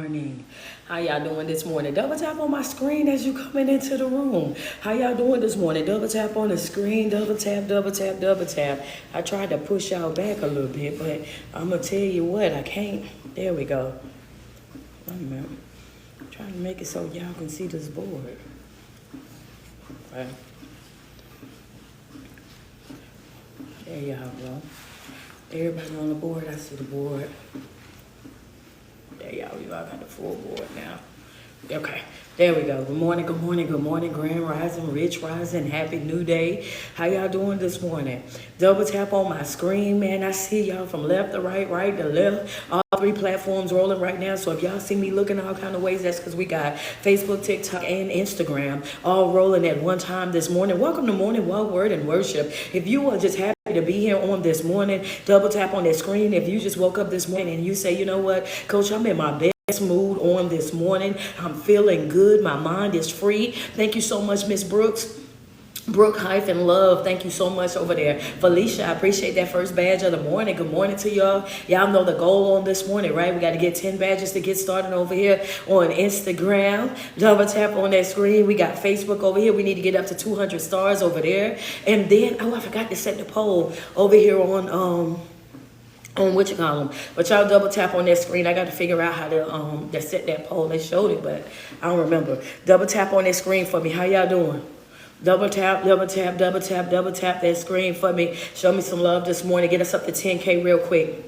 morning. How y'all doing this morning? Double tap on my screen as you coming into the room. How y'all doing this morning? Double tap on the screen. Double tap, double tap, double tap. I tried to push y'all back a little bit, but I'm going to tell you what, I can't. There we go. Wait a minute. I'm trying to make it so y'all can see this board. Okay. There y'all go. Everybody on the board, I see the board. There y'all, you all got the full board now. Okay, there we go. Good morning, good morning, good morning. Grand Rising, Rich Rising, happy new day. How y'all doing this morning? Double tap on my screen, man. I see y'all from left to right, right to left. All three platforms rolling right now. So if y'all see me looking all kind of ways, that's because we got Facebook, TikTok, and Instagram all rolling at one time this morning. Welcome to Morning Walk, Word, and Worship. If you are just happy to be here on this morning, double tap on that screen. If you just woke up this morning and you say, you know what, Coach, I'm in my best mood on this morning. I'm feeling good. My mind is free. Thank you so much, Miss Brooks. Brooke-Love, thank you so much over there. Felicia, I appreciate that first badge of the morning. Good morning to y'all. Y'all know the goal on this morning, right? We got to get 10 badges to get started over here on Instagram. Double tap on that screen. We got Facebook over here. We need to get up to 200 stars over there. And then, oh, I forgot to set the poll over here on what you call them. But y'all double tap on that screen. I got to figure out how to set that poll. They showed it, but I don't remember. Double tap on that screen for me. How y'all doing? Double tap, double tap, double tap, double tap that screen for me. Show me some love this morning. Get us up to 10K real quick.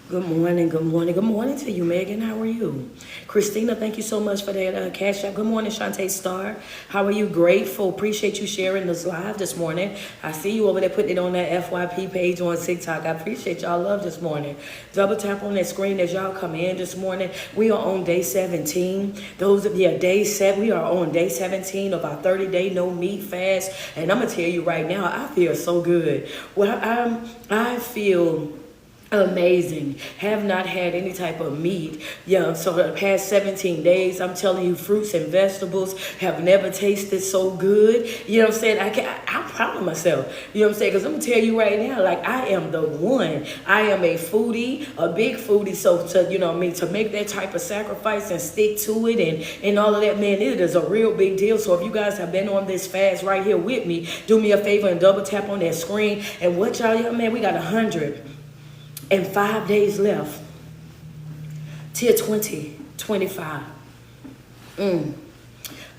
Good morning, good morning, good morning to you, Megan. How are you? Christina, thank you so much for that cash app. Good morning, Shantae Star. How are you? Grateful. Appreciate you sharing this live this morning. I see you over there putting it on that FYP page on TikTok. I appreciate y'all love this morning. Double tap on that screen as y'all come in this morning. We are on day 17. Day 7. We are on day 17 of our 30-day no meat fast. And I'm going to tell you right now, I feel so good. Well, I feel amazing. Have not had any type of meat. Yeah, so for the past 17 days, I'm telling you, fruits and vegetables have never tasted so good. You know what I'm saying? I'm proud of myself. You know what I'm saying? Because I'm going to tell you right now, like, I am the one. I am a foodie, a big foodie. So to make that type of sacrifice and stick to it and all of that, man, it is a real big deal. So if you guys have been on this fast right here with me, do me a favor and double tap on that screen. And what y'all, man, we got 105 days left till 2025.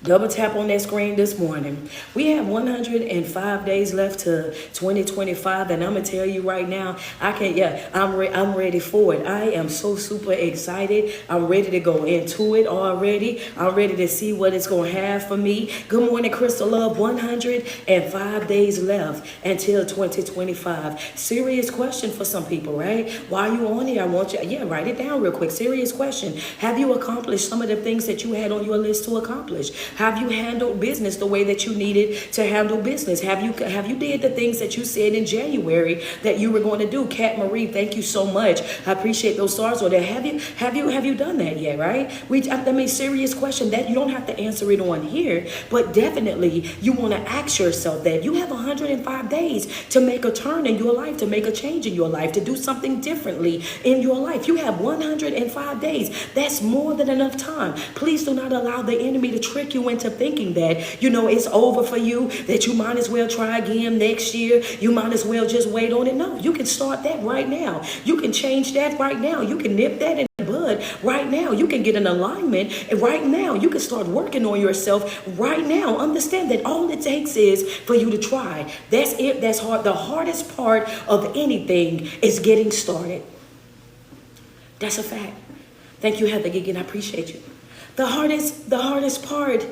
Double tap on that screen this morning. We have 105 days left to 2025, and I'm gonna tell you right now, I'm ready for it. I am so super excited. I'm ready to go into it already. I'm ready to see what it's gonna have for me. Good morning, Crystal Love. 105 days left until 2025. Serious question for some people, right? While you on here, I want you, write it down real quick. Serious question. Have you accomplished some of the things that you had on your list to accomplish? Have you handled business the way that you needed to handle business? Have you did the things that you said in January that you were going to do? Kat Marie, thank you so much. I appreciate those stars. Or have you done that yet? Right? Serious question that you don't have to answer it on here, but definitely you want to ask yourself that. You have 105 days to make a turn in your life, to make a change in your life, to do something differently in your life. You have 105 days. That's more than enough time. Please do not allow the enemy to trick you into thinking that, it's over for you, that you might as well try again next year. You might as well just wait on it. No, you can start that right now. You can change that right now. You can nip that in the bud right now. You can get an alignment right now. You can start working on yourself right now. Understand that all it takes is for you to try. That's it. That's hard. The hardest part of anything is getting started. That's a fact. Thank you, Heather Gigan. I appreciate you. The hardest part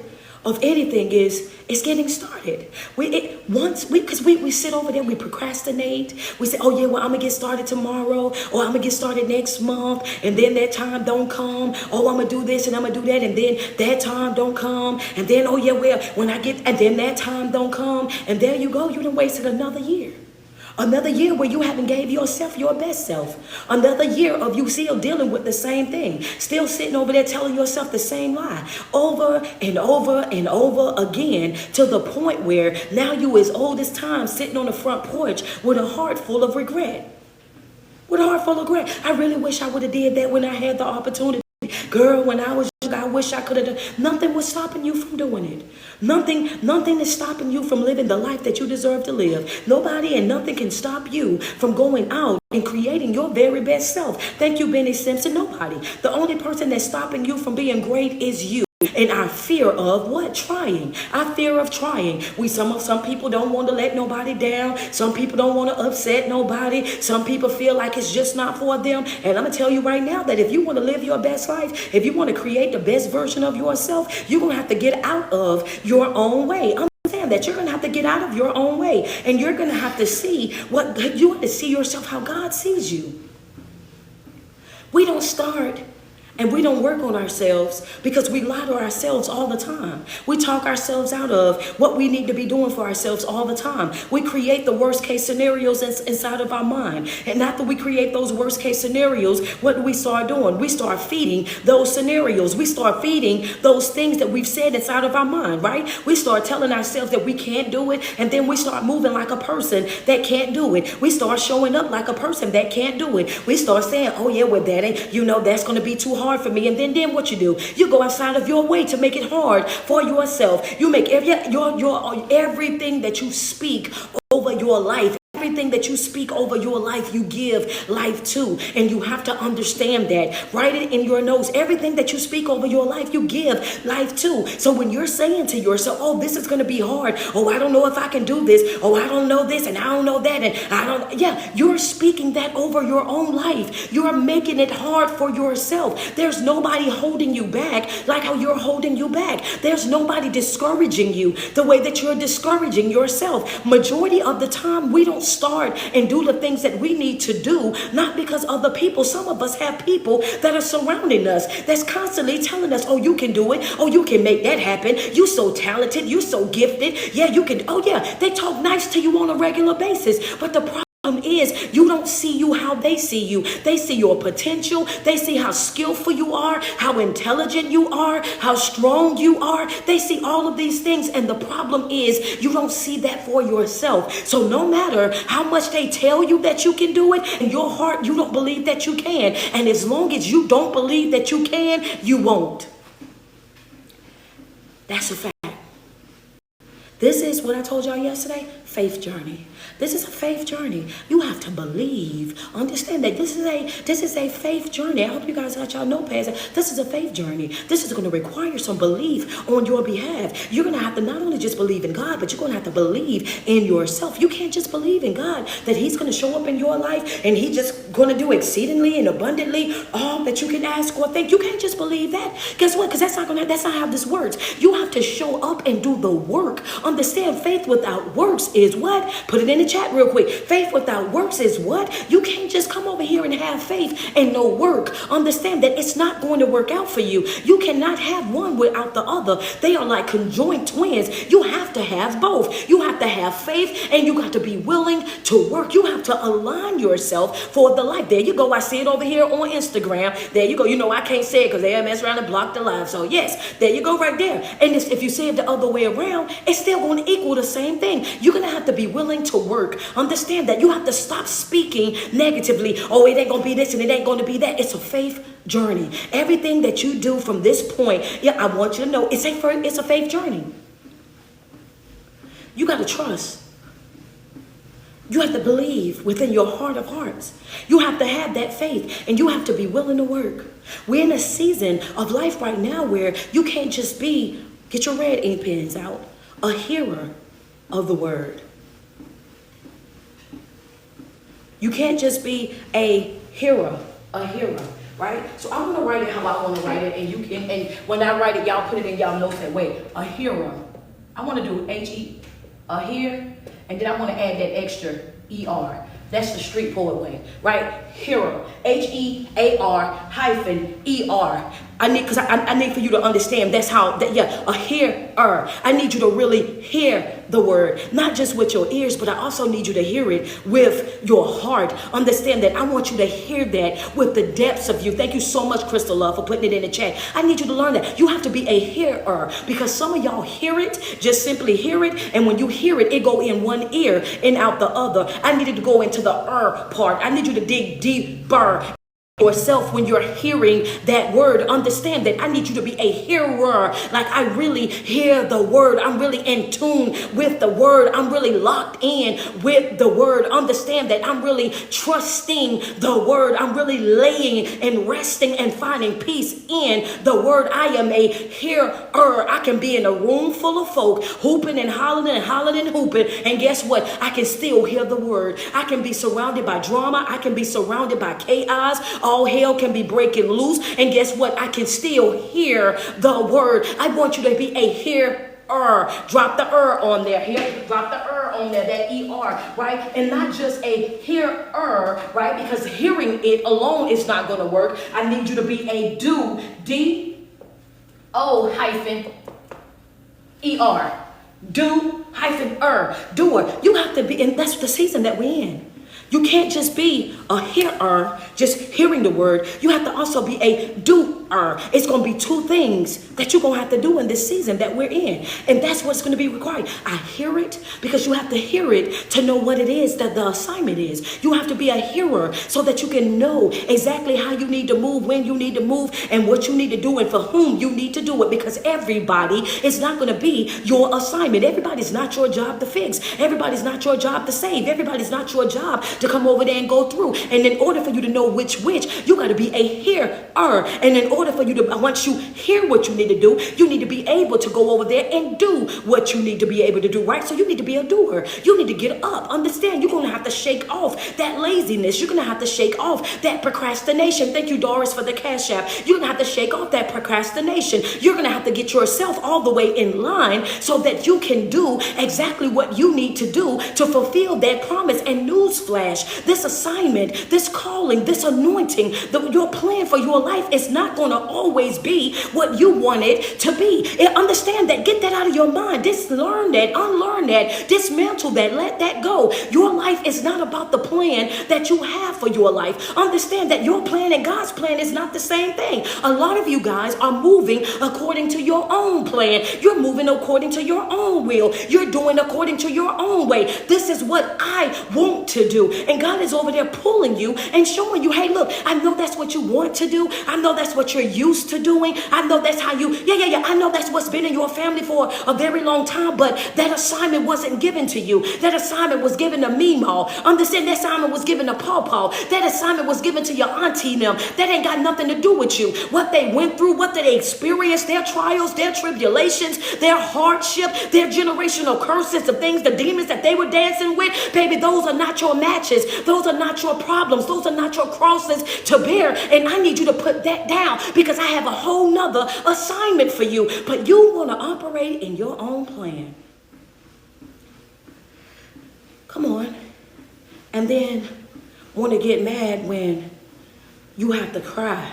of anything is getting started. Because we sit over there, we procrastinate. We say, oh yeah, well, I'm gonna get started tomorrow, or I'm gonna get started next month, and then that time don't come. Oh, I'm gonna do this and I'm gonna do that, and then that time don't come, and then and then that time don't come, and there you go. You done wasted another year. Another year where you haven't gave yourself your best self. Another year of you still dealing with the same thing. Still sitting over there telling yourself the same lie over and over and over again, to the point where now you as old as time sitting on the front porch with a heart full of regret. With a heart full of regret. I really wish I would have did that when I had the opportunity. Girl, when I was young, I wish I could have done. Nothing was stopping you from doing it. Nothing is stopping you from living the life that you deserve to live. Nobody and nothing can stop you from going out and creating your very best self. Thank you, Benny Simpson. Nobody. The only person that's stopping you from being great is you. And our fear of what? Trying. Our fear of trying. Some people don't want to let nobody down. Some people don't want to upset nobody. Some people feel like it's just not for them. And I'm going to tell you right now that if you want to live your best life, if you want to create the best version of yourself, you're going to have to get out of your own way. Understand that you're going to have to get out of your own way. And you're going to have to see you have to see yourself how God sees you. We don't start and we don't work on ourselves because we lie to ourselves all the time. We talk ourselves out of what we need to be doing for ourselves all the time. We create the worst case scenarios inside of our mind. And after we create those worst case scenarios, what do we start doing? We start feeding those scenarios. We start feeding those things that we've said inside of our mind, right? We start telling ourselves that we can't do it. And then we start moving like a person that can't do it. We start showing up like a person that can't do it. We start saying, oh yeah, well that ain't, that's going to be too hard for me. And then what you do? You go outside of your way to make it hard for yourself. You make everything that you speak over your life. Everything that you speak over your life, you give life to. And you have to understand that. Write it in your notes. Everything that you speak over your life, you give life to. So when you're saying to yourself, oh, this is going to be hard. Oh, I don't know if I can do this. Oh, I don't know this and I don't know that. And you're speaking that over your own life. You're making it hard for yourself. There's nobody holding you back like how you're holding you back. There's nobody discouraging you the way that you're discouraging yourself. Majority of the time, we don't start and do the things that we need to do, not because other people. Some of us have people that are surrounding us that's constantly telling us, oh, you can do it. Oh, you can make that happen. You so talented. You so gifted. Yeah, you can. Oh, yeah. They talk nice to you on a regular basis. But the problem is you don't see you how they see you. They see your potential. They see how skillful you are, how intelligent you are, how strong you are. They see all of these things. And the problem is you don't see that for yourself. So no matter how much they tell you that you can do it, in your heart, you don't believe that you can. And as long as you don't believe that you can, you won't. That's a fact. This is what I told y'all yesterday, faith journey. This is a faith journey. You have to believe. Understand that this is a faith journey. I hope you guys got y'all notepads. This is a faith journey. This is going to require some belief on your behalf. You're going to have to not only just believe in God, but you're going to have to believe in yourself. You can't just believe in God that he's going to show up in your life and he's just going to do exceedingly and abundantly all that you can ask or think. You can't just believe that. Guess what? Because that's not how this works. You have to show up and do the work. Understand, faith without works is what? Put it in the chat real quick. Faith without works is what? You can't just come over here and have faith and no work. Understand that it's not going to work out for you. You cannot have one without the other. They are like conjoined twins. You have to have both. You have to have faith and you got to be willing to work. You have to align yourself for the life. There you go. I see it over here on Instagram. There you go. I can't say it because they mess around and block the live. So yes, there you go right there. And if you say it the other way around, it's still going to equal the same thing. You're going to have to be willing to work. Understand that you have to stop speaking negatively. Oh, it ain't going to be this and it ain't going to be that. It's a faith journey. Everything that you do from this point, I want you to know it's a faith journey. You got to trust. You have to believe within your heart of hearts. You have to have that faith and you have to be willing to work. We're in a season of life right now where you can't just get your red ink pens out, a hearer of the word. You can't just be a hero, right? So I'm gonna write it how I want to write it, and when I write it, y'all put it in y'all notes that way. A hero. I want to do H-E, a here, and then I want to add that extra E-R. That's the street poet way, right? Hero, H-E-A-R hyphen E-R. I need for you to understand that's how, that, yeah, a hearer. I need you to really hear the word, not just with your ears, but I also need you to hear it with your heart. Understand that I want you to hear that with the depths of you. Thank you so much, Crystal Love, for putting it in the chat. I need you to learn that you have to be a hearer, because some of y'all hear it, just simply hear it, and when you hear it, it go in one ear and out the other. I needed to go into the part. I need you to dig deeper yourself when you're hearing that word. Understand that I need you to be a hearer. Like, I really hear the word. I'm really in tune with the word. I'm really locked in with the word. Understand that I'm really trusting the word. I'm really laying and resting and finding peace in the word. I am a hearer. I can be in a room full of folk hooping and hollering and hollering and hooping, and guess what? I can still hear the word. I can be surrounded by drama. I can be surrounded by chaos. All hell can be breaking loose, and guess what? I can still hear the word. I want you to be a hearer. Drop the on there. Here, drop the on there, that ER, right? And not just a hearer, right? Because hearing it alone is not going to work. I need you to be a do, D-O hyphen E-R. Doer. You have to be, and that's the season that we're in. You can't just be a hearer, just hearing the word. You have to also be a doer. It's going to be two things that you're going to have to do in this season that we're in. And that's what's going to be required. I hear it because you have to hear it to know what it is that the assignment is. You have to be a hearer so that you can know exactly how you need to move, when you need to move, and what you need to do, and for whom you need to do it. Because everybody is not going to be your assignment. Everybody's not your job to fix. Everybody's not your job to save. Everybody's not your job to come over there and go through. And in order for you to know which, you got to be a hearer. And in order for you to, once you hear what you need to do, you need to be able to go over there and do what you need to be able to do, right? So you need to be a doer. You need to get up. Understand, you're going to have to shake off that laziness. You're going to have to shake off that procrastination. Thank you, Doris, for the Cash App. You're going to have to shake off that procrastination. You're going to have to get yourself all the way in line so that you can do exactly what you need to do to fulfill that promise. And newsflash, this assignment, this calling, this anointing, your plan for your life is not going to always be what you want it to be. And understand that. Get that out of your mind. Learn that, unlearn that, dismantle that, let that go. Your life is not about the plan that you have for your life. Understand that your plan and God's plan is not the same thing. A lot of you guys are moving according to your own plan. You're moving according to your own will. You're doing according to your own way. This is what I want to do. And God is over there pulling you and showing you, hey, look, I know that's what you want to do. I know that's what you're used to doing. I know that's how you, I know that's what's been in your family for a very long time, but that assignment wasn't given to you. That assignment was given to Meemaw. Understand, that assignment was given to Paw. That assignment was given to your auntie and them. That ain't got nothing to do with you. What they went through, what did they experience, their trials, their tribulations, their hardship, their generational curses, the things, the demons that they were dancing with, baby, those are not your matches. Those are not your problems. Those are not your crosses to bear. And I need you to put that down, because I have a whole nother assignment for you. But you want to operate in your own plan. Come on. And then want to get mad when you have to cry.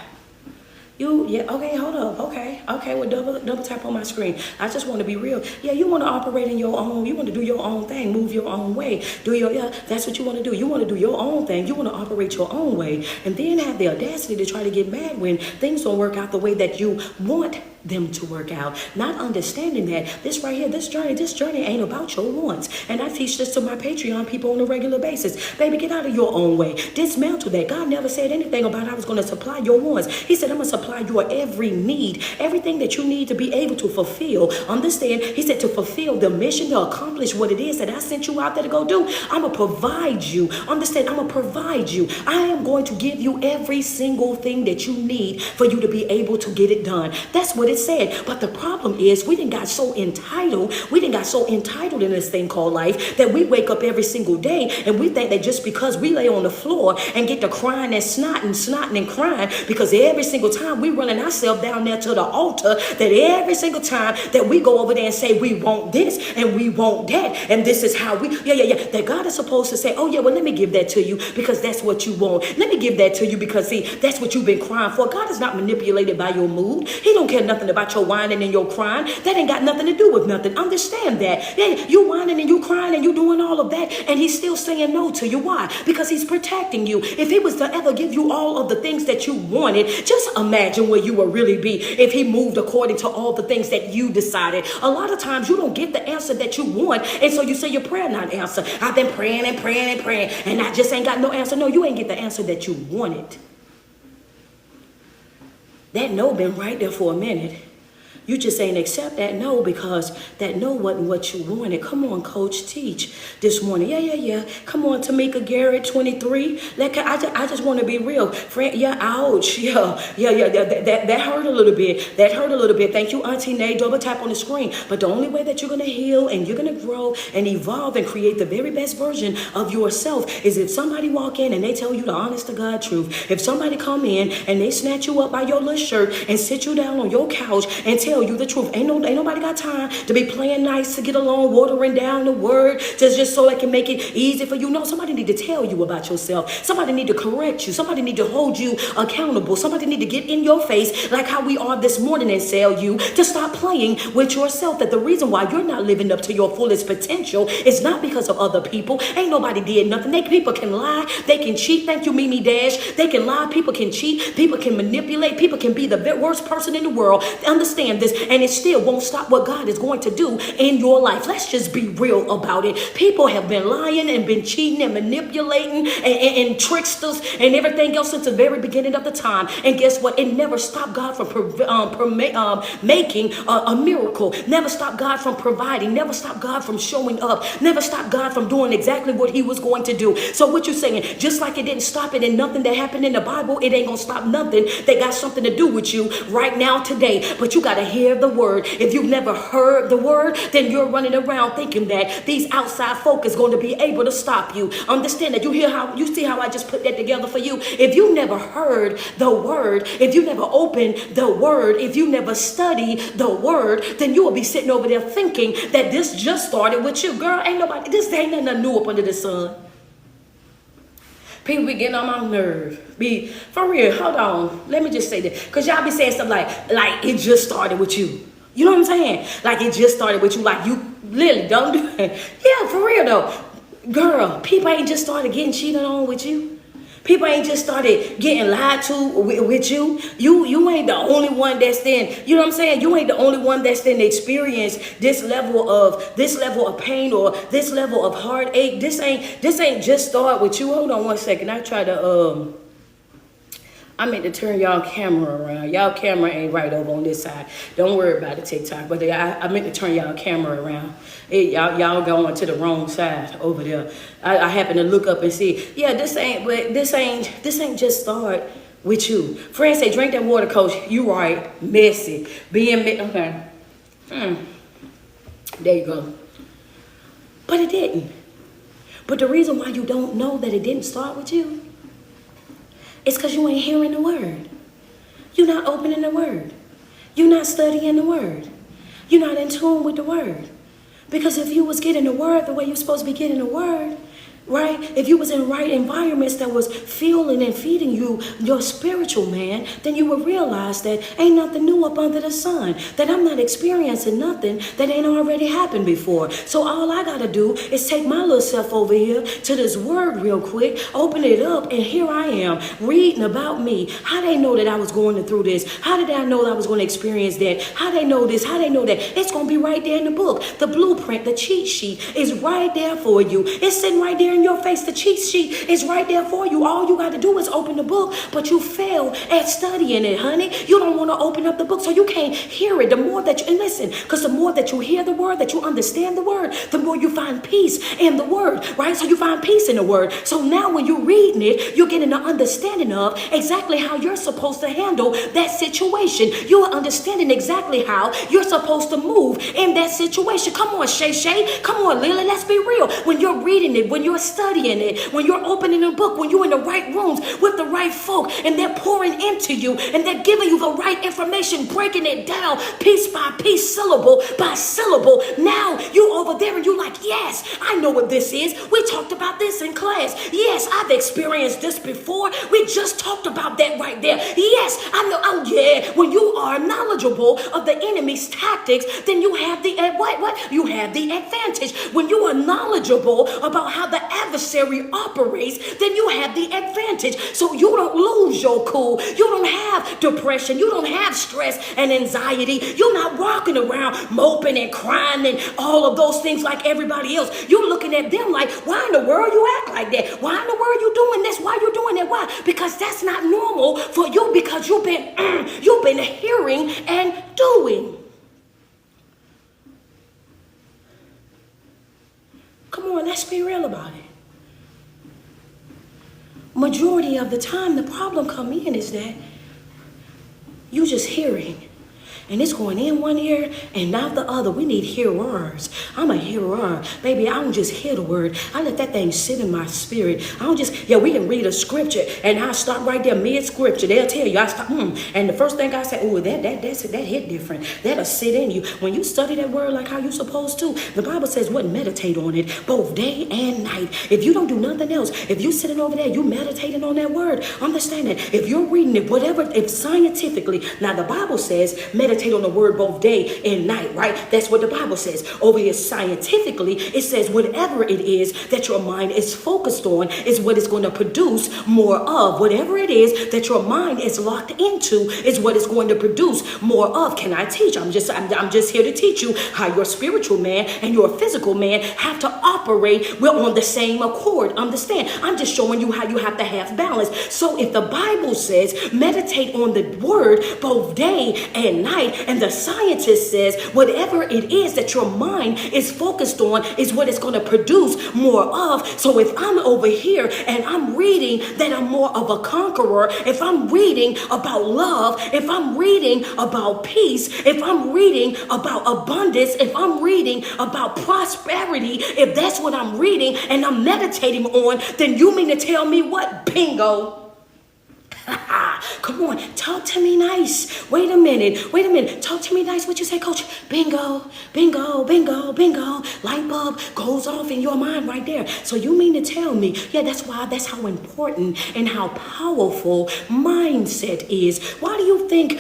Okay, hold up. Okay, well, double tap on my screen. I just want to be real. Yeah, you want to operate in your own, you want to do your own thing, move your own way. That's what you want to do. You want to do your own thing. You want to operate your own way. And then have the audacity to try to get mad when things don't work out the way that you want them to work out. Not understanding that this right here, this journey ain't about your wants. And I teach this to my Patreon people on a regular basis. Baby, get out of your own way. Dismantle that. God never said anything about I was going to supply your wants. He said, I'm going to supply your every need, everything that you need to be able to fulfill. Understand? He said to fulfill the mission, to accomplish what it is that I sent you out there to go do. I'm going to provide you. Understand? I'm going to provide you. I am going to give you every single thing that you need for you to be able to get it done. That's what it it said. But the problem is we didn't got so entitled. We didn't got so entitled in this thing called life that we wake up every single day and we think that just because we lay on the floor and get to crying and snotting and crying, because every single time we running ourselves down there to the altar, that every single time that we go over there and say we want this and we want that and this is how we, that God is supposed to say, oh yeah, well let me give that to you because that's what you want. Let me give that to you because see, that's what you've been crying for. God is not manipulated by your mood. He don't care nothing about your whining and your crying. That ain't got nothing to do with nothing. Understand that. Yeah, you whining and you crying and you doing all of that and he's still saying no to you. Why? Because he's protecting you. If he was to ever give you all of the things that you wanted, just imagine where you would really be if he moved according to all the things that you decided. A lot of times you don't get the answer that you want, and so you say your prayer not answered. I've been praying and praying and praying and I just ain't got no answer. No, you ain't get the answer that you wanted. That no been right there for a minute. You just ain't accept that no because that no wasn't what you wanted. Come on, coach, teach this morning. Yeah. Come on, Tamika Garrett, 23. I just want to be real. Friend, yeah, ouch. Yeah. That hurt a little bit. That hurt a little bit. Thank you, Auntie Nay. Double tap on the screen. But the only way that you're going to heal and you're going to grow and evolve and create the very best version of yourself is if somebody walk in and they tell you the honest to God truth. If somebody come in and they snatch you up by your little shirt and sit you down on your couch and tell you the truth. Ain't nobody got time to be playing nice to get along, watering down the word just so it can make it easy for you. No, somebody need to tell you about yourself. Somebody need to correct you. Somebody need to hold you accountable. Somebody need to get in your face like how we are this morning and tell you to stop playing with yourself. That the reason why you're not living up to your fullest potential is not because of other people. Ain't nobody did nothing. People can lie. They can cheat. Thank you, Mimi Dash. They can lie. People can cheat. People can manipulate. People can be the worst person in the world. Understand this, and it still won't stop what God is going to do in your life. Let's just be real about it. People have been lying and been cheating and manipulating and tricksters and everything else since the very beginning of the time. And guess what? It never stopped God from making a miracle. Never stopped God from providing. Never stopped God from showing up. Never stopped God from doing exactly what he was going to do. So what you're saying, just like it didn't stop it and nothing that happened in the Bible, it ain't gonna stop nothing that got something to do with you right now today. But you got to hear the word. If you've never heard the word, then you're running around thinking that these outside folk is going to be able to stop you. Understand that. You see how I just put that together for you. If you never heard the word, if you never opened the word, if you never study the word, then you will be sitting over there thinking that this just started with you. Girl, this ain't nothing new up under the sun. People be getting on my nerve. Be for real. Hold on. Let me just say that. Because y'all be saying stuff like it just started with you. You know what I'm saying? Like it just started with you. Like you literally don't do it. Yeah, for real though. Girl, people ain't just started getting cheated on with you. People ain't just started getting lied to with you. You ain't the only one that's then, you know what I'm saying? You ain't the only one that's then experienced this level of pain or this level of heartache. This ain't just start with you. Hold on one second. I meant to turn y'all camera around. Y'all camera ain't right over on this side. Don't worry about it, TikTok. But I meant to turn y'all camera around. Y'all going to the wrong side over there. I happened to look up and see. Yeah, this ain't just start with you. Friends say, drink that water, coach. You right. Messy. Okay. There you go. But it didn't. But the reason why you don't know that it didn't start with you, it's because you ain't hearing the word. You're not opening the word. You're not studying the word. You're not in tune with the word. Because if you was getting the word the way you're supposed to be getting the word, right? If you was in right environments that was fueling and feeding you, your spiritual man, then you would realize that ain't nothing new up under the sun, that I'm not experiencing nothing that ain't already happened before. So all I got to do is take my little self over here to this word real quick, open it up, and here I am reading about me. How they know that I was going through this? How did I know that I was going to experience that? How they know this? How they know that? It's going to be right there in the book. The blueprint, the cheat sheet is right there for you. It's sitting right there in your face. The cheat sheet is right there for you. All you got to do is open the book, but you fail at studying it, honey. You don't want to open up the book, so you can't hear it. The more that you, and listen, because the more that you hear the word, that you understand the word, the more you find peace in the word, right? So you find peace in the word. So now when you're reading it, you're getting an understanding of exactly how you're supposed to handle that situation. You're understanding exactly how you're supposed to move in that situation. Come on, Shay. Come on, Lily. Let's be real. When you're reading it, when you're studying it, when you're opening a book, when you're in the right rooms with the right folk, and they're pouring into you, and they're giving you the right information, breaking it down piece by piece, syllable by syllable. Now you over there and you're like, yes, I know what this is. We talked about this in class. Yes, I've experienced this before. We just talked about that right there. Yes, I know. Oh yeah. When you are knowledgeable of the enemy's tactics, then you have the what? You have the advantage. When you are knowledgeable about how the adversary operates, then you have the advantage. So you don't lose your cool. You don't have depression. You don't have stress and anxiety. You're not walking around moping and crying and all of those things like everybody else. You're looking at them like, why in the world you act like that? Why in the world you doing this? Why you doing that? Why? Because that's not normal for you, because you've been hearing and doing. Come on, let's be real about it. Majority of the time, the problem come in is that you just hearing. And it's going in one ear and not the other. We need hearers. I'm a hearer. Baby, I don't just hear the word. I let that thing sit in my spirit. I don't just, we can read a scripture and I stop right there mid-scripture. They'll tell you, I stop, And the first thing I say, oh, that hit different. That'll sit in you. When you study that word like how you're supposed to, the Bible says, what? Meditate on it both day and night. If you don't do nothing else, if you sitting over there, you meditating on that word, understand that if you're reading it, whatever, if scientifically, now the Bible says, meditate on the word both day and night, right? That's what the Bible says. Over here, scientifically, it says whatever it is that your mind is focused on is what it's going to produce more of. Whatever it is that your mind is locked into is what it's going to produce more of. Can I teach? I'm just here to teach you how your spiritual man and your physical man have to operate. We're on the same accord. Understand? I'm just showing you how you have to have balance. So if the Bible says meditate on the word both day and night, and the scientist says whatever it is that your mind is focused on is what it's going to produce more of. So if I'm over here and I'm reading that I'm more of a conqueror, if I'm reading about love, if I'm reading about peace, if I'm reading about abundance, if I'm reading about prosperity, if that's what I'm reading and I'm meditating on, then you mean to tell me what? Bingo. Come on, talk to me nice. Wait a minute. Talk to me nice. What you say, coach? Bingo. Light bulb goes off in your mind right there. So you mean to tell me, that's how important and how powerful mindset is. Why do you think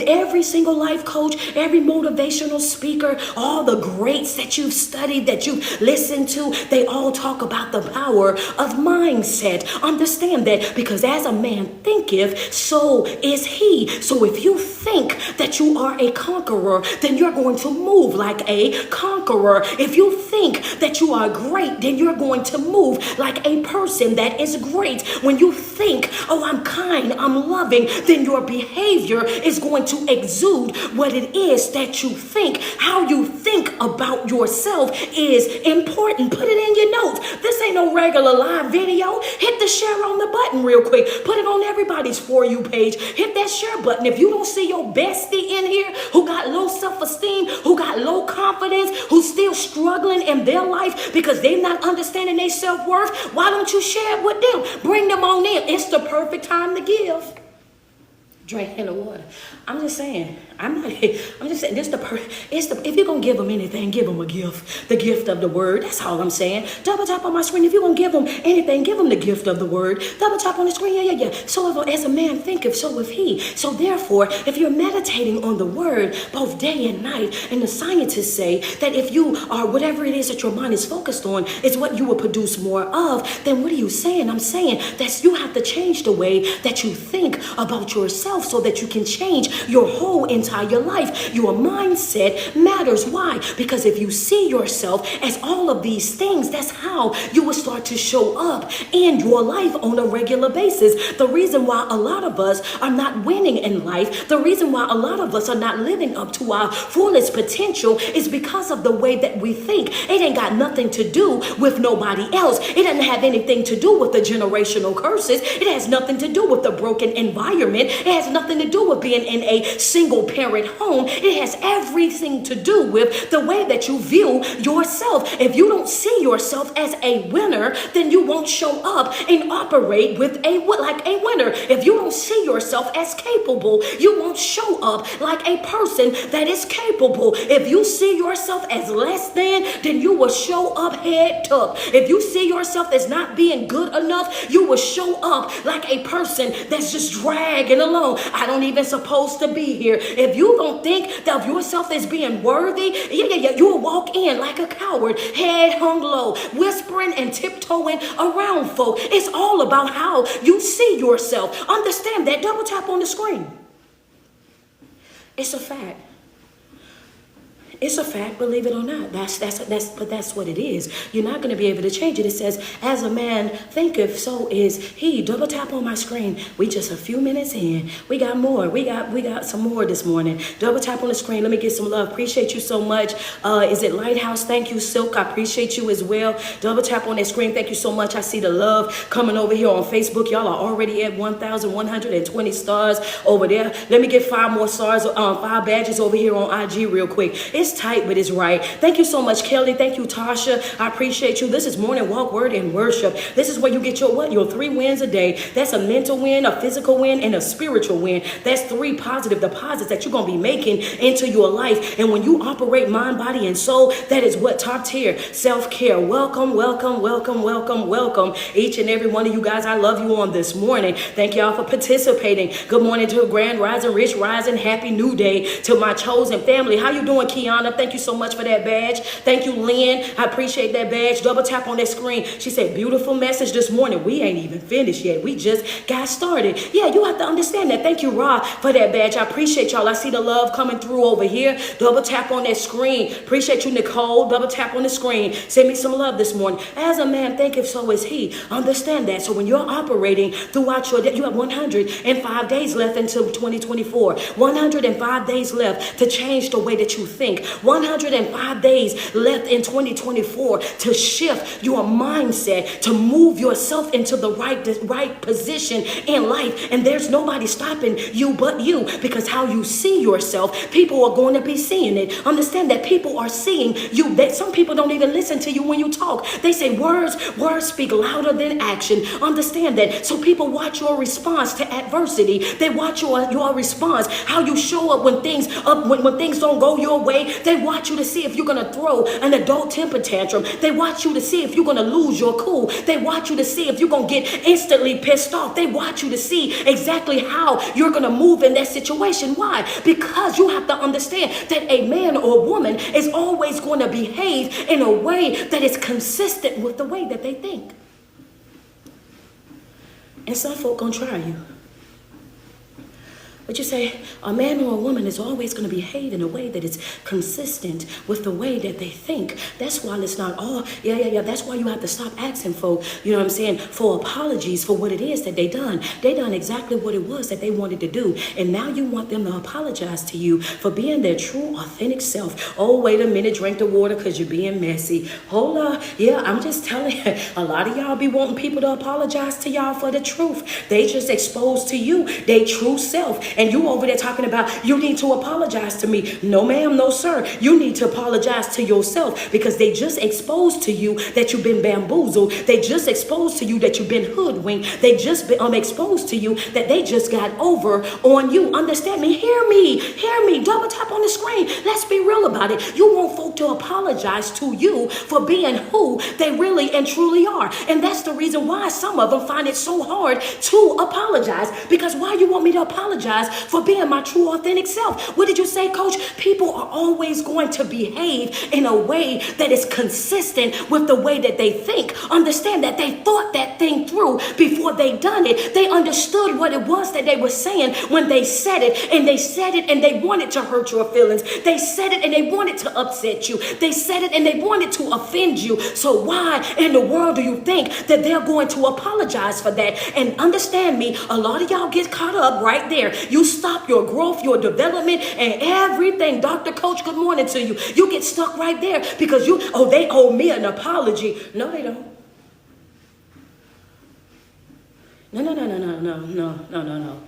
every single life coach, every motivational speaker, all the greats that you've studied, that you've listened to, they all talk about the power of mindset. Understand that, because as a man thinketh, so is he. So if you think that you are a conqueror, then you're going to move like a conqueror. If you think that you are great, then you're going to move like a person that is great. When you think, oh, I'm kind, I'm loving, then your behavior is going to exude what it is that you think. How you think about yourself is important. Put it in your notes. This ain't no regular live video. Hit the share on the button real quick. Put it on everybody's For You page. Hit that share button. If you don't see your bestie in here who got low self-esteem, who got low confidence, who's still struggling in their life because they're not understanding their self-worth, why don't you share it with them? Bring them on in. It's the perfect time to give. Drink in the water. I'm just saying. If you're gonna give them anything, give them a gift. The gift of the word. That's all I'm saying. Double tap on my screen. If you're gonna give them anything, give them the gift of the word. Double tap on the screen. Yeah. So as a man thinketh, so if he. So therefore, if you're meditating on the word both day and night, and the scientists say that if you are whatever it is that your mind is focused on is what you will produce more of, then what are you saying? I'm saying that you have to change the way that you think about yourself. yourself so that you can change your whole entire life. Your mindset matters. Why? Because if you see yourself as all of these things, that's how you will start to show up in your life on a regular basis. The reason why a lot of us are not winning in life, the reason why a lot of us are not living up to our fullest potential is because of the way that we think. It ain't got nothing to do with nobody else. It doesn't have anything to do with the generational curses. It has nothing to do with the broken environment. It has nothing to do with being in a single parent home. It has everything to do with the way that you view yourself. If you don't see yourself as a winner, then you won't show up and operate like a winner. If you don't see yourself as capable, you won't show up like a person that is capable. If you see yourself as less than, then you will show up head tucked. If you see yourself as not being good enough, you will show up like a person that's just dragging along. I don't even supposed to be here. If you don't think of yourself as being worthy, you'll walk in like a coward, head hung low, whispering and tiptoeing around folk. It's all about how you see yourself. Understand that. Double tap on the screen. It's a fact. It's a fact, believe it or not. But that's what it is. You're not going to be able to change it. It says, as a man thinketh, so is he. Double tap on my screen. We just a few minutes in. We got more. We got some more this morning. Double tap on the screen. Let me get some love. Appreciate you so much. Is it Lighthouse? Thank you, Silk. I appreciate you as well. Double tap on that screen. Thank you so much. I see the love coming over here on Facebook. Y'all are already at 1,120 stars over there. Let me get 5 more stars, 5 badges over here on IG real quick. It's tight, but it's right. Thank you so much, Kelly. Thank you, Tasha. I appreciate you. This is Morning Walk, Word, and Worship. This is where you get your 3 wins a day. That's a mental win, a physical win, and a spiritual win. That's 3 positive deposits that you're going to be making into your life. And when you operate mind, body, and soul, that is what top tier self-care. Welcome, welcome, welcome, welcome, welcome. Each and every one of you guys, I love you on this morning. Thank y'all for participating. Good morning to Grand Rising, Rich Rising, Happy New Day to my chosen family. How you doing, Kiana? Thank you so much for that badge. Thank you, Lynn. I appreciate that badge. Double tap on that screen. She said, beautiful message this morning. We ain't even finished yet. We just got started. Yeah, you have to understand that. Thank you, Ra, for that badge. I appreciate y'all. I see the love coming through over here. Double tap on that screen. Appreciate you, Nicole. Double tap on the screen. Send me some love this morning. As a man thinketh, so is he. Understand that. So when you're operating throughout your day, you have 105 days left until 2024. 105 days left to change the way that you think. 105 days left in 2024 to shift your mindset, to move yourself into the right position in life. And there's nobody stopping you but you, because how you see yourself, people are going to be seeing it. Understand that people are seeing you. That some people don't even listen to you when you talk. They say words speak louder than action. Understand that. So people watch your response to adversity. They watch your response, how you show up when things don't go your way. They watch you to see if you're going to throw an adult temper tantrum. They watch you to see if you're going to lose your cool. They watch you to see if you're going to get instantly pissed off. They watch you to see exactly how you're going to move in that situation. Why? Because you have to understand that a man or a woman is always going to behave in a way that is consistent with the way that they think. And some folk gonna try you. But you say, a man or a woman is always going to behave in a way that is consistent with the way that they think. That's why it's not all, that's why you have to stop asking for, for apologies for what it is that they done. They done exactly what it was that they wanted to do. And now you want them to apologize to you for being their true, authentic self. Oh, wait a minute, drink the water because you're being messy. Hold up. Yeah, I'm just telling you, a lot of y'all be wanting people to apologize to y'all for the truth. They just exposed to you their true self. And you over there talking about, you need to apologize to me. No, ma'am, no, sir. You need to apologize to yourself, because they just exposed to you that you've been bamboozled. They just exposed to you that you've been hoodwinked. They just been exposed to you that they just got over on you. Understand me? Hear me. Hear me. Double tap on the screen. Let's be real about it. You want folk to apologize to you for being who they really and truly are. And that's the reason why some of them find it so hard to apologize. Because why you want me to apologize apologize for being my true, authentic self. What did you say, Coach? People are always going to behave in a way that is consistent with the way that they think. Understand that they thought that thing through before they done it. They understood what it was that they were saying when they said it, and they said it and they wanted to hurt your feelings. They said it and they wanted to upset you. They said it and they wanted to offend you. So why in the world do you think that they're going to apologize for that? And understand me, a lot of y'all get caught up right there. You stop your growth, your development, and everything. Dr. Coach, good morning to you. You get stuck right there because they owe me an apology. No, they don't. No.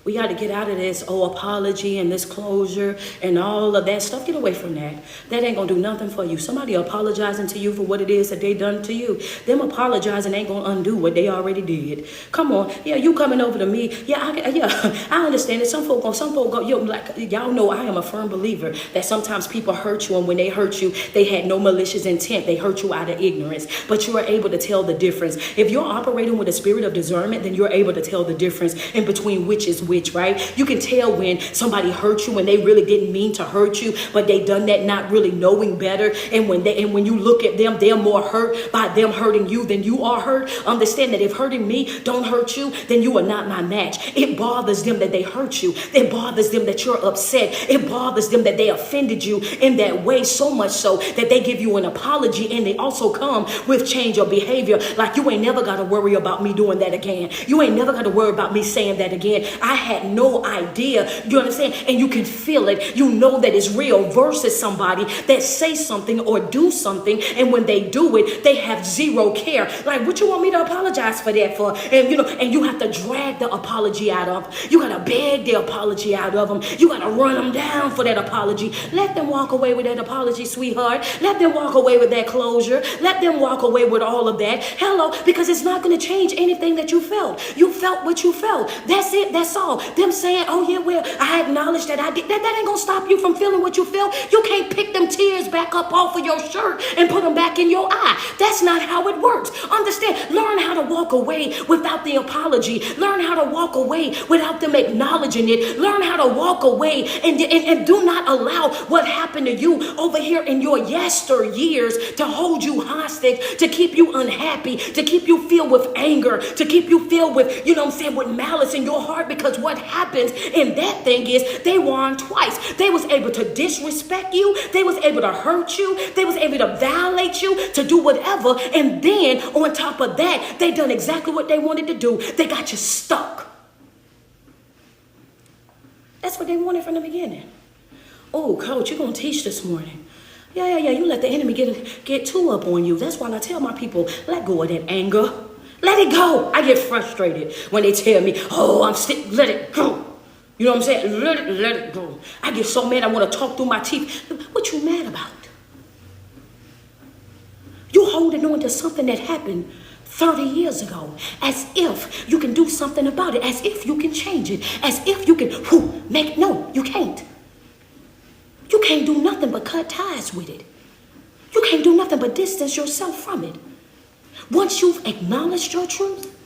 We got to get out of this, apology and this closure and all of that stuff. Get away from that. That ain't going to do nothing for you. Somebody apologizing to you for what it is that they done to you. Them apologizing ain't going to undo what they already did. Come on. Yeah, you coming over to me. I understand it. Some folk go, y'all know I am a firm believer that sometimes people hurt you, and when they hurt you, they had no malicious intent. They hurt you out of ignorance. But you are able to tell the difference. If you're operating with a spirit of discernment, then you're able to tell the difference in between which is which, right? You can tell when somebody hurt you when they really didn't mean to hurt you, but they done that not really knowing better. And when you look at them, they're more hurt by them hurting you than you are hurt. Understand that if hurting me don't hurt you, then you are not my match. It bothers them that they hurt you. It bothers them that you're upset. It bothers them that they offended you in that way, so much so that they give you an apology, and they also come with change of behavior. Like, you ain't never got to worry about me doing that again. You ain't never got to worry about me saying that again. I had no idea. You understand? And you can feel it. You know that it's real, versus somebody that say something or do something, and when they do it, they have zero care. Like, what you want me to apologize for that for? And you have to drag the apology out of them. You got to beg the apology out of them. You got to run them down for that apology. Let them walk away with that apology, sweetheart. Let them walk away with that closure. Let them walk away with all of that. Hello, because it's not going to change anything that you felt. You felt what you felt. That's it. That's all. Them saying, oh yeah, well, I acknowledge that I did that. That ain't gonna stop you from feeling what you feel. You can't pick them tears back up off of your shirt and put them back in your eye. That's not how it works. Understand? Learn how to walk away without the apology. Learn how to walk away without them acknowledging it. Learn how to walk away and do not allow what happened to you over here in your yesteryears to hold you hostage, to keep you unhappy, to keep you filled with anger, to keep you filled with, with malice in your heart. Because what happens in that thing is they won twice. They was able to disrespect you. They was able to hurt you. They was able to violate you, to do whatever. And then on top of that, they done exactly what they wanted to do. They got you stuck. That's what they wanted from the beginning. Oh, Coach, you're going to teach this morning. Yeah. You let the enemy get too up on you. That's why I tell my people, let go of that anger. Let it go. I get frustrated when they tell me, oh, I'm sick. Let it go. You know what I'm saying? Let it go. I get so mad I want to talk through my teeth. What you mad about? You holding on to something that happened 30 years ago, as if you can do something about it, as if you can change it, as if you can no, you can't. You can't do nothing but cut ties with it. You can't do nothing but distance yourself from it. Once you've acknowledged your truth,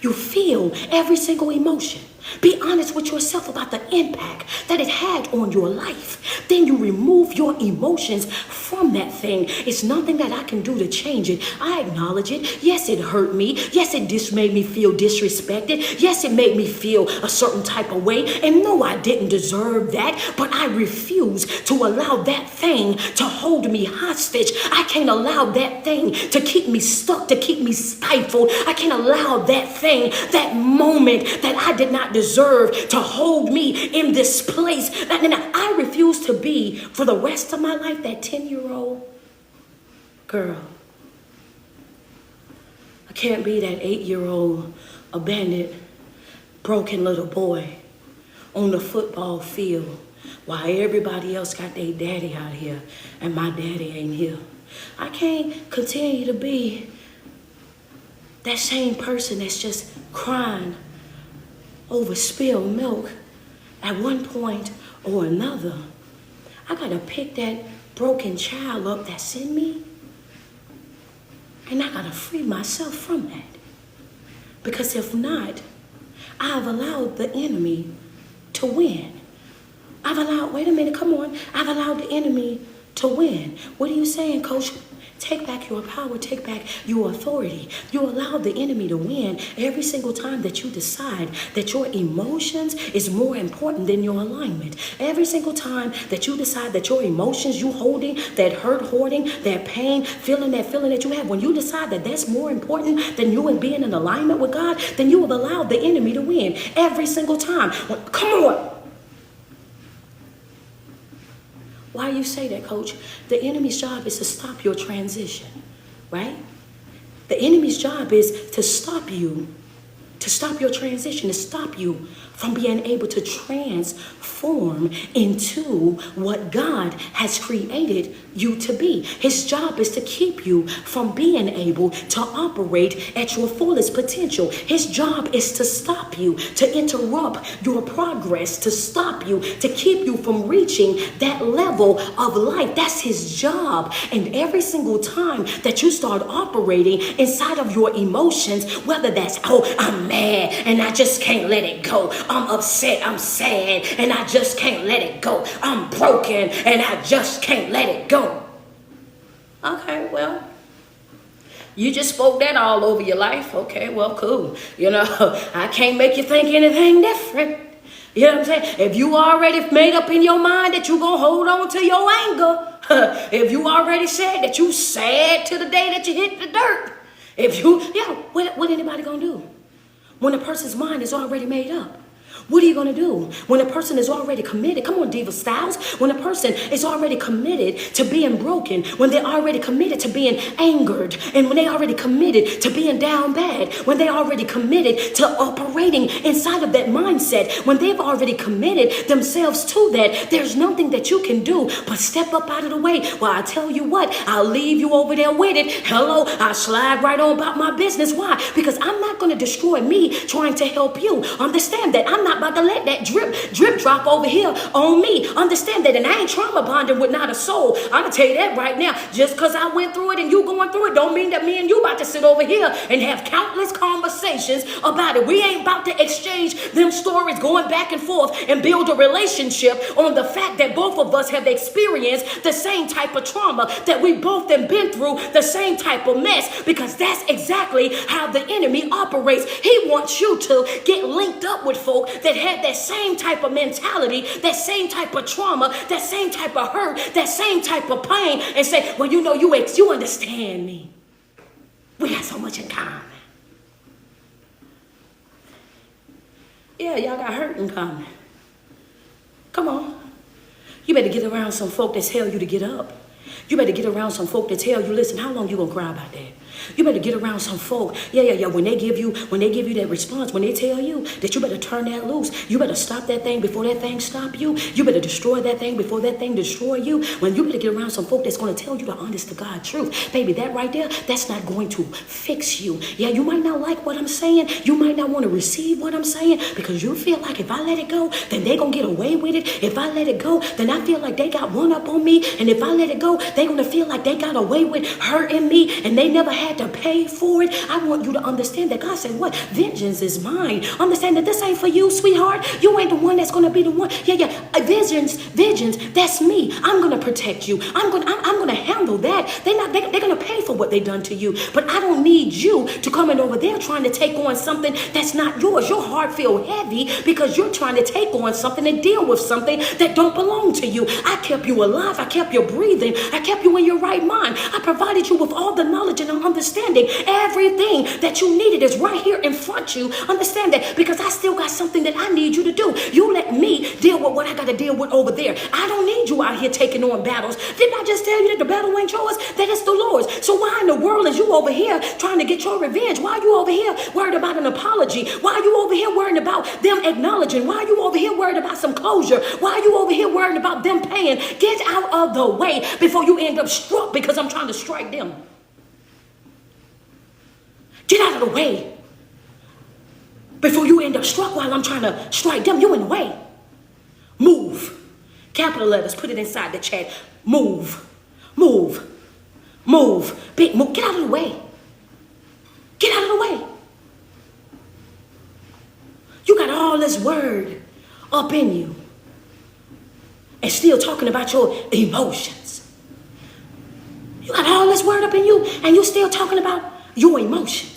you feel every single emotion. Be honest with yourself about the impact that it had on your life. Then you remove your emotions from that thing. It's nothing that I can do to change it. I acknowledge it. Yes, it hurt me. Yes, it just made me feel disrespected. Yes, it made me feel a certain type of way. And no, I didn't deserve that. But I refuse to allow that thing to hold me hostage. I can't allow that thing to keep me stuck, to keep me stifled. I can't allow that thing, that moment that I did not deserve, to hold me in this place. And I refuse to be, for the rest of my life, that 10-year-old girl. I can't be that 8-year-old abandoned, broken little boy on the football field while everybody else got their daddy out here and my daddy ain't here. I can't continue to be that same person that's just crying over spilled milk at one point or another. I gotta pick that broken child up that's in me, and I gotta free myself from that. Because if not, I've allowed the enemy to win. Wait a minute, come on. I've allowed the enemy to win. What are you saying, Coach? Take back your power. Take back your authority. You allow the enemy to win every single time that you decide that your emotions is more important than your alignment. Every single time that you decide that your emotions, you holding, that hurt, hoarding, that pain, feeling that you have, when you decide that that's more important than you and being in alignment with God, then you have allowed the enemy to win every single time. Come on. Why you say that, Coach? The enemy's job is to stop your transition, right? The enemy's job is to stop you, to stop your transition, to stop you from being able to transform into what God has created you to be. His job is to keep you from being able to operate at your fullest potential. His job is to stop you, to interrupt your progress, to stop you, to keep you from reaching that level of life. That's his job. And every single time that you start operating inside of your emotions, whether that's, oh, I'm mad and I just can't let it go. I'm upset, I'm sad, and I just can't let it go. I'm broken, and I just can't let it go. Okay, well, you just spoke that all over your life. Okay, well, cool. I can't make you think anything different. You know what I'm saying? If you already made up in your mind that you're going to hold on to your anger, if you already said that you sad to the day that you hit the dirt, what anybody going to do? When a person's mind is already made up, what are you going to do? When a person is already committed, come on, Diva Styles. When a person is already committed to being broken, when they're already committed to being angered, and when they're already committed to being down bad, when they're already committed to operating inside of that mindset, when they've already committed themselves to that, there's nothing that you can do but step up out of the way. Well, I tell you what, I'll leave you over there with it. Hello, I'll slide right on about my business. Why? Because I'm not going to destroy me trying to help you. Understand that I'm not about to let that drip drop over here on me. Understand that, and I ain't trauma bonding with not a soul. I'm gonna tell you that right now. Just because I went through it and you going through it, don't mean that me and you about to sit over here and have countless conversations about it. We ain't about to exchange them stories, going back and forth and build a relationship on the fact that both of us have experienced the same type of trauma, that we both have been through the same type of mess, because that's exactly how the enemy operates. He wants you to get linked up with folk that had that same type of mentality, that same type of trauma, that same type of hurt, that same type of pain, and say, well, you understand me. We got so much in common. Yeah, y'all got hurt in common. Come on. You better get around some folk that tell you to get up. You better get around some folk that tell you, listen, how long you gonna cry about that? You better get around some folk. Yeah. When they give you that response, when they tell you that you better turn that loose, you better stop that thing before that thing stop you. You better destroy that thing before that thing destroy you. When you better get around some folk that's going to tell you the honest to God truth. Baby, that right there, that's not going to fix you. Yeah, you might not like what I'm saying. You might not want to receive what I'm saying because you feel like if I let it go, then they going to get away with it. If I let it go, then I feel like they got one up on me. And if I let it go, they going to feel like they got away with hurting me and they never had to pay for it. I want you to understand that God said, what? Vengeance is mine. Understand that this ain't for you, sweetheart. You ain't the one that's going to be the one. Yeah. Vengeance, that's me. I'm going to protect you. I'm going to handle that. They're going to pay for what they done to you. But I don't need you to come in over there trying to take on something that's not yours. Your heart feel heavy because you're trying to take on something and deal with something that don't belong to you. I kept you alive. I kept you breathing. I kept you in your right mind. I provided you with all the knowledge and understanding. Everything that you needed is right here in front of you. Understand that, because I still got something that I need you to do. You let me deal with what I got to deal with over there. I don't need you out here taking on battles. Didn't I just tell you that the battle ain't yours? That it's the Lord's. So why in the world is you over here trying to get your revenge? Why are you over here worried about an apology? Why are you over here worried about them acknowledging? Why are you over here worried about some closure? Why are you over here worried about them paying? Get out of the way before you end up struck because I'm trying to strike them. Get out of the way before you end up struck while I'm trying to strike them. You in the way. Move. Capital letters. Put it inside the chat. Move. Big move. Get out of the way. Get out of the way. You got all this word up in you and still talking about your emotions. You got all this word up in you and you still talking about your emotions.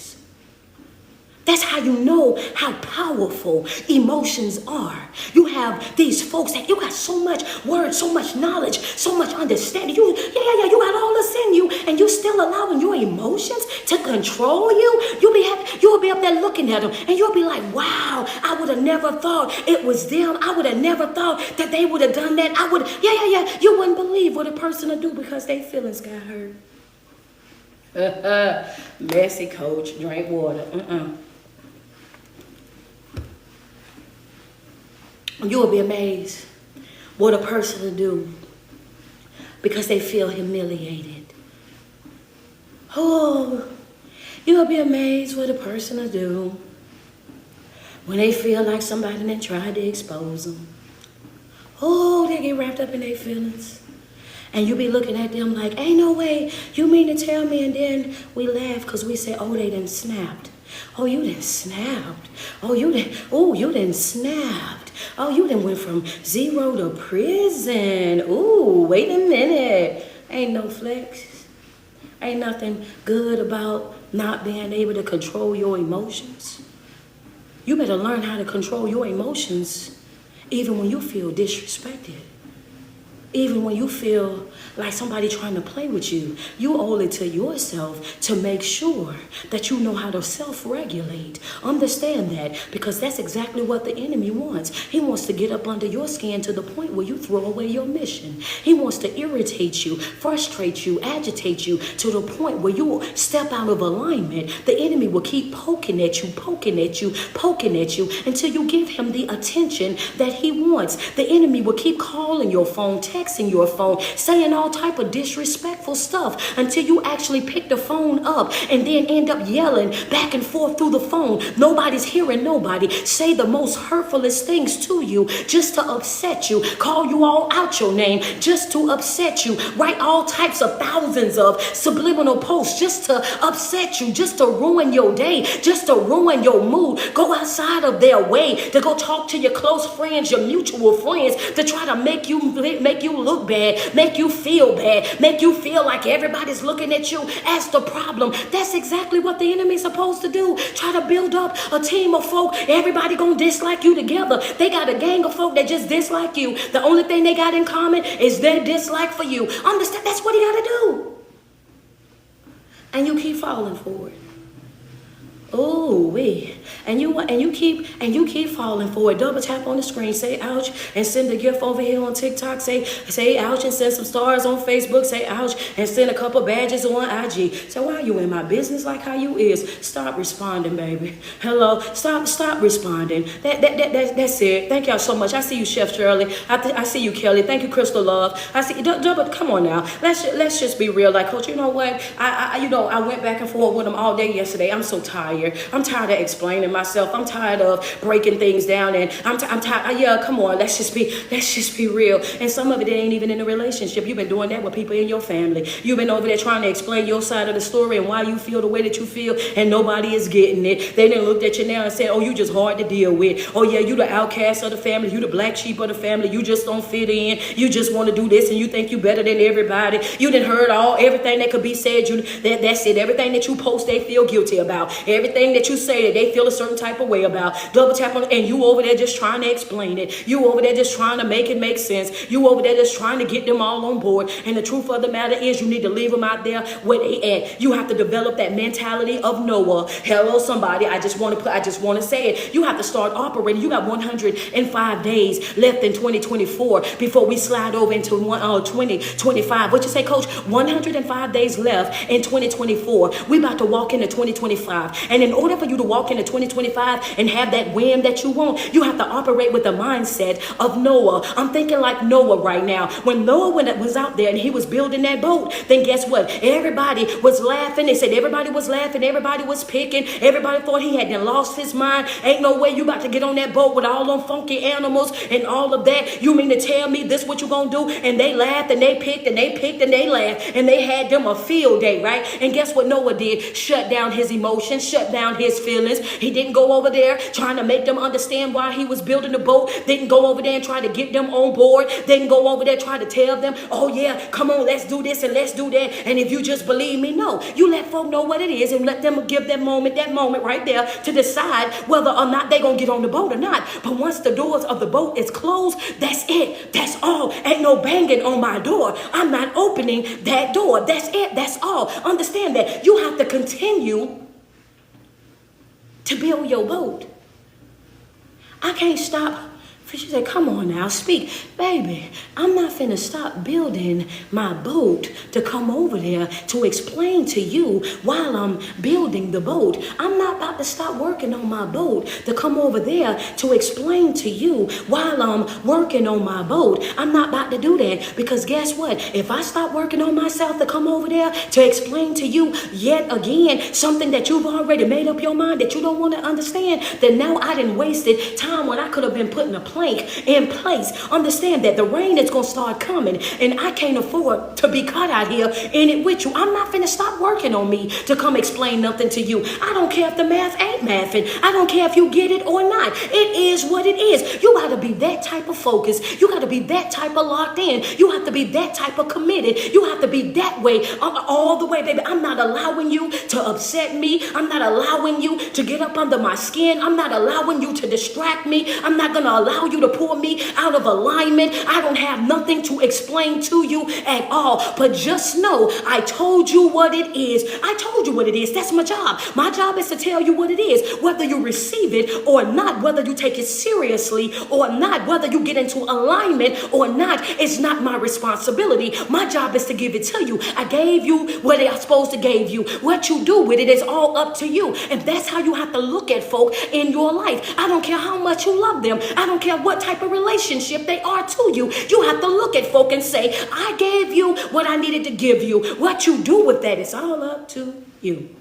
That's how you know how powerful emotions are. You have these folks that you got so much word, so much knowledge, so much understanding. You got all this in you, and you still allowing your emotions to control you. You'll be up there looking at them, and you'll be like, wow, I would have never thought it was them. I would have never thought that they would have done that. You wouldn't believe what a person will do because their feelings got hurt. Messy, coach, drink water. You'll be amazed what a person will do because they feel humiliated. Oh, you'll be amazed what a person will do when they feel like somebody done tried to expose them. Oh, they get wrapped up in their feelings. And you be looking at them like, ain't no way, you mean to tell me? And then we laugh because we say, oh, they done snapped. Oh, you done snapped. Oh, you done snapped. Oh, you done went from 0 to prison. Ooh, wait a minute. Ain't no flex. Ain't nothing good about not being able to control your emotions. You better learn how to control your emotions even when you feel disrespected. Even when you feel like somebody trying to play with you, you owe it to yourself to make sure that you know how to self-regulate. Understand that, because that's exactly what the enemy wants. He wants to get up under your skin to the point where you throw away your mission. He wants to irritate you, frustrate you, agitate you to the point where you will step out of alignment. The enemy will keep poking at you until you give him the attention that he wants. The enemy will keep calling your phone, texting your phone, saying all type of disrespectful stuff until you actually pick the phone up and then end up yelling back and forth through the phone. Nobody's hearing nobody. Say the most hurtfulest things to you just to upset you. Call you all out your name just to upset you. Write all types of thousands of subliminal posts just to upset you, just to ruin your day, just to ruin your mood. Go outside of their way to go talk to your close friends, your mutual friends, to try to make you look bad, make you feel bad, make you feel like everybody's looking at you as the problem. That's exactly what the enemy's supposed to do. Try to build up a team of folk. Everybody gonna dislike you together. They got a gang of folk that just dislike you. The only thing they got in common is their dislike for you. Understand? That's what he gotta do. And you keep falling for it. Oh, and you keep falling for it. Double tap on the screen, say ouch, and send a gift over here on TikTok. Say ouch and send some stars on Facebook. Say ouch and send a couple badges on IG. So why are you in my business like how you is? Stop responding, baby. Hello, stop responding. That's it. Thank y'all so much. I see you, Chef Shirley. I see you, Kelly. Thank you, Crystal Love. I see double. Come on now. Let's just be real. Like, Coach, you know what? I went back and forth with them all day yesterday. I'm so tired. I'm tired of explaining myself. I'm tired of breaking things down, and I'm tired. Yeah, come on. Let's just be real. And some of it ain't even in a relationship. You've been doing that with people in your family. You've been over there trying to explain your side of the story and why you feel the way that you feel, and nobody is getting it. They didn't look at you now and said, "Oh, you just hard to deal with. Oh yeah, you the outcast of the family. You the black sheep of the family. You just don't fit in. You just want to do this, and you think you better than everybody. You done heard everything that could be said. That's it. Everything that you post, they feel guilty about. Everything that you say that they feel a certain type of way about. Double tap on, and you over there just trying to explain it. You over there just trying to make it make sense. You over there just trying to get them all on board. And the truth of the matter is, you need to leave them out there where they at. You have to develop that mentality of Noah. Hello, somebody. I just want to say it. You have to start operating. You got 105 days left in 2024 before we slide over into 2025. What you say, Coach? 105 days left in 2024. We about to walk into 2025. And in order for you to walk into 2025 and have that win that you want, you have to operate with the mindset of Noah. I'm thinking like Noah right now. When Noah was out there and he was building that boat, then guess what? Everybody was laughing. They said everybody was laughing. Everybody was picking. Everybody thought he had lost his mind. Ain't no way you about to get on that boat with all them funky animals and all of that. You mean to tell me this what you gonna do? And they laughed and they picked and they picked and they laughed and they had them a field day, right? And guess what Noah did? Shut down his emotions, shut down his feelings. He didn't go over there trying to make them understand why he was building the boat. Didn't go over there and try to get them on board. Didn't go over there trying to tell them, oh yeah, come on, let's do this and let's do that. And if you just believe me, no. You let folk know what it is and let them give that moment right there to decide whether or not they're going to get on the boat or not. But once the doors of the boat is closed, that's it. That's all. Ain't no banging on my door. I'm not opening that door. That's it. That's all. Understand that you have to continue to build your boat. I can't stop. She said, come on now, speak. Baby, I'm not finna stop building my boat to come over there to explain to you while I'm building the boat. I'm not about to stop working on my boat to come over there to explain to you while I'm working on my boat. I'm not about to do that, because guess what? If I stop working on myself to come over there to explain to you yet again something that you've already made up your mind that you don't want to understand, then now I done wasted time when I could have been putting a plank in place. Understand that the rain is going to start coming, and I can't afford to be caught out here in it with you. I'm not finna stop working on me to come explain nothing to you. I don't care if the math ain't mathing. I don't care if you get it or not. It is what it is. You got to be that type of focused. You got to be that type of locked in. You have to be that type of committed. You have to be that way all the way, baby. I'm not allowing you to upset me. I'm not allowing you to get up under my skin. I'm not allowing you to distract me. I'm not going to allow you to pull me out of alignment. I don't have nothing to explain to you at all. But just know, I told you what it is. I told you what it is. That's my job. My job is to tell you what it is, whether you receive it or not, whether you take it seriously or not, whether you get into alignment or not. It's not my responsibility. My job is to give it to you. I gave you what I'm supposed to give you. What you do with it is all up to you. And that's how you have to look at folk in your life. I don't care how much you love them. I don't care what type of relationship they are to you. You have to look at folk and say, I gave you what I needed to give you. What you do with that is all up to you.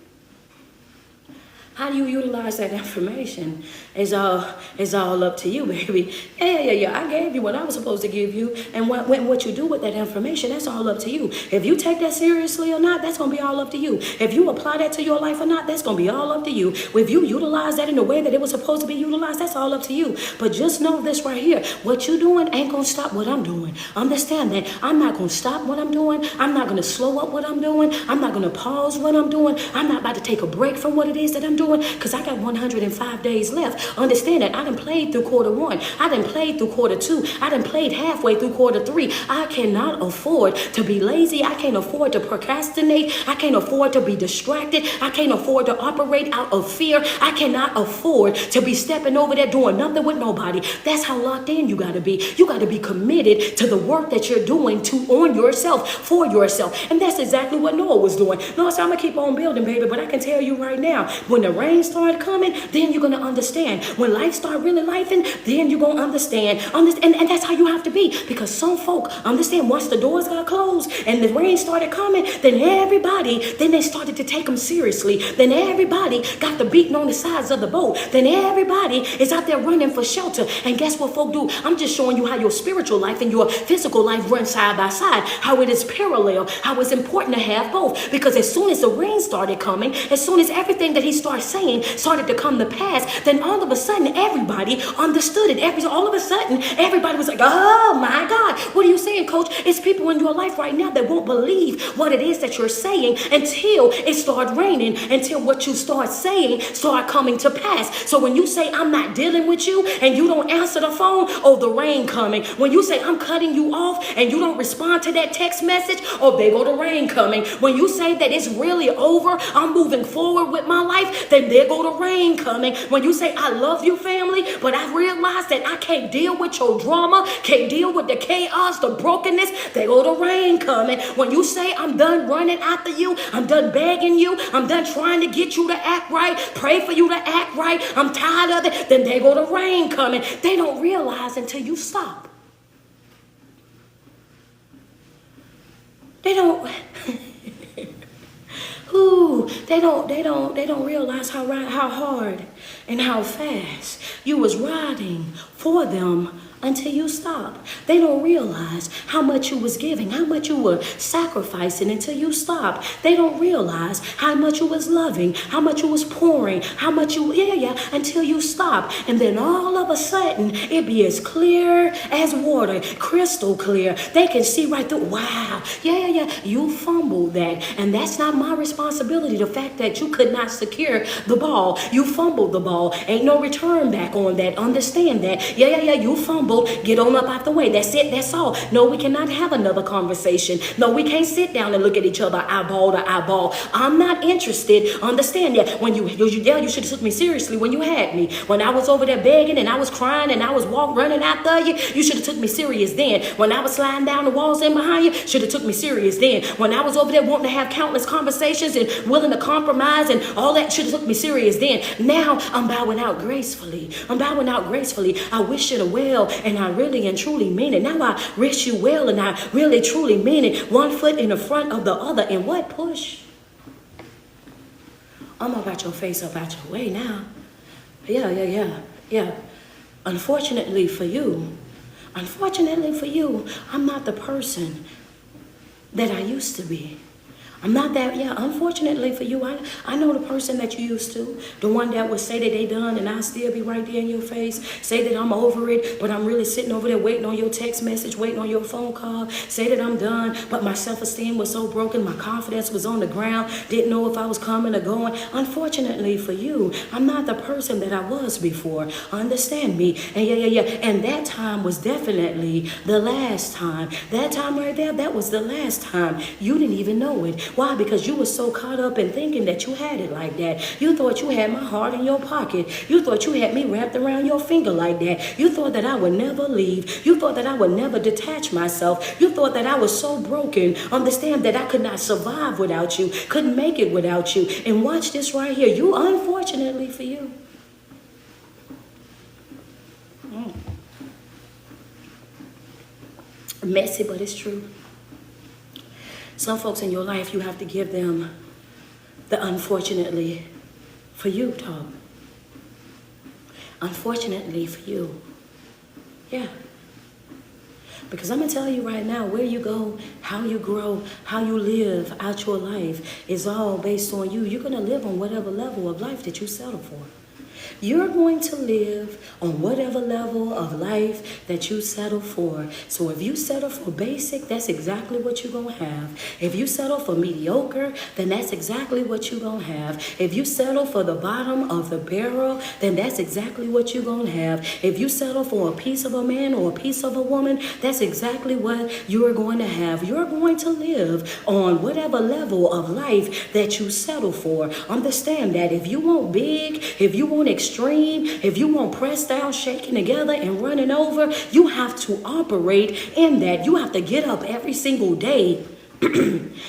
How do you utilize that information is all up to you, baby. Yeah. I gave you what I was supposed to give you. And what you do with that information, that's all up to you. If you take that seriously or not, that's going to be all up to you. If you apply that to your life or not, that's going to be all up to you. If you utilize that in the way that it was supposed to be utilized, that's all up to you. But just know this right here. What you're doing ain't going to stop what I'm doing. Understand that. I'm not going to stop what I'm doing. I'm not going to slow up what I'm doing. I'm not going to pause what I'm doing. I'm not about to take a break from what it is that I'm doing, because I got 105 days left. Understand that I done played through quarter one. I done played through quarter two. I done played halfway through quarter three. I cannot afford to be lazy. I can't afford to procrastinate. I can't afford to be distracted. I can't afford to operate out of fear. I cannot afford to be stepping over there doing nothing with nobody. That's how locked in you got to be. You got to be committed to the work that you're doing on yourself, for yourself. And that's exactly what Noah was doing. Noah said, I'm going to keep on building, baby, but I can tell you right now, when the rain started coming, then you're going to understand. When life start really lifing, then you're going to understand. And that's how you have to be. Because some folk understand once the doors got closed and the rain started coming, then they started to take them seriously. Then everybody got the beating on the sides of the boat. Then everybody is out there running for shelter. And guess what folk do? I'm just showing you how your spiritual life and your physical life run side by side. How it is parallel. How it's important to have both. Because as soon as the rain started coming, as soon as everything that he started saying started to come to pass, then all of a sudden everybody understood it. All of a sudden everybody was like, oh my God, what are you saying, coach? It's people in your life right now that won't believe what it is that you're saying until it starts raining, until what you start saying start coming to pass. So when you say I'm not dealing with you and you don't answer the phone, oh, the rain coming. When you say I'm cutting you off and you don't respond to that text message, oh, there go the rain coming. When you say that it's really over, I'm moving forward with my life, then there go the rain coming. When you say I love you, family, but I realize that I can't deal with your drama, can't deal with the chaos, the brokenness, there go the rain coming. When you say I'm done running after you, I'm done begging you, I'm done trying to get you to act right, pray for you to act right, I'm tired of it, then there go the rain coming. They don't realize until you stop. They don't they don't realize how hard and how fast you was riding for them until you stop. They don't realize how much you was giving, how much you were sacrificing until you stop. They don't realize how much you was loving, how much you was pouring, how much you, until you stop. And then all of a sudden, it be as clear as water, crystal clear. They can see right through, wow, you fumbled that. And that's not my responsibility. The fact that you could not secure the ball, you fumbled the ball. Ain't no return back on that. Understand that. You fumbled. Get on up out the way. That's it. That's all. No, we cannot have another conversation. No, we can't sit down and look at each other eyeball to eyeball. I'm not interested. Understand that. When you should have took me seriously when you had me. When I was over there begging and I was crying and I was running after you, you should have took me serious then. When I was sliding down the walls in behind you, should have took me serious then. When I was over there wanting to have countless conversations and willing to compromise and all that, should have took me serious then. Now I'm bowing out gracefully. I wish you the well and I really and truly mean it. Now I wish you well and I really truly mean it. One foot in the front of the other. And what push? I'm about your face up out your way now. Yeah. Unfortunately for you, I'm not the person that I used to be. I'm not that, unfortunately for you, I know the person that you used to. The one that would say that they done and I'll still be right there in your face. Say that I'm over it, but I'm really sitting over there waiting on your text message, waiting on your phone call. Say that I'm done, but my self-esteem was so broken, my confidence was on the ground, didn't know if I was coming or going. Unfortunately for you, I'm not the person that I was before. Understand me? And and that time was definitely the last time. That time right there, that was the last time. You didn't even know it. Why? Because you were so caught up in thinking that you had it like that. You thought you had my heart in your pocket. You thought you had me wrapped around your finger like that. You thought that I would never leave. You thought that I would never detach myself. You thought that I was so broken. Understand that I could not survive without you. Couldn't make it without you. And watch this right here. You, unfortunately for you. Messy, but it's true. Some folks in your life, you have to give them the unfortunately for you talk. Unfortunately for you. Yeah. Because I'm going to tell you right now, where you go, how you grow, how you live out your life is all based on you. You're going to live on whatever level of life that you settle for. You're going to live on whatever level of life that you settle for. So if you settle for basic, that's exactly what you're going to have. If you settle for mediocre, then that's exactly what you're going to have. If you settle for the bottom of the barrel, then that's exactly what you're going to have. If you settle for a piece of a man or a piece of a woman, that's exactly what you're going to have. You're going to live on whatever level of life that you settle for. Understand that if you want big, if you want extreme, if you want pressed down, shaking together and running over, you have to operate in that. You have to get up every single day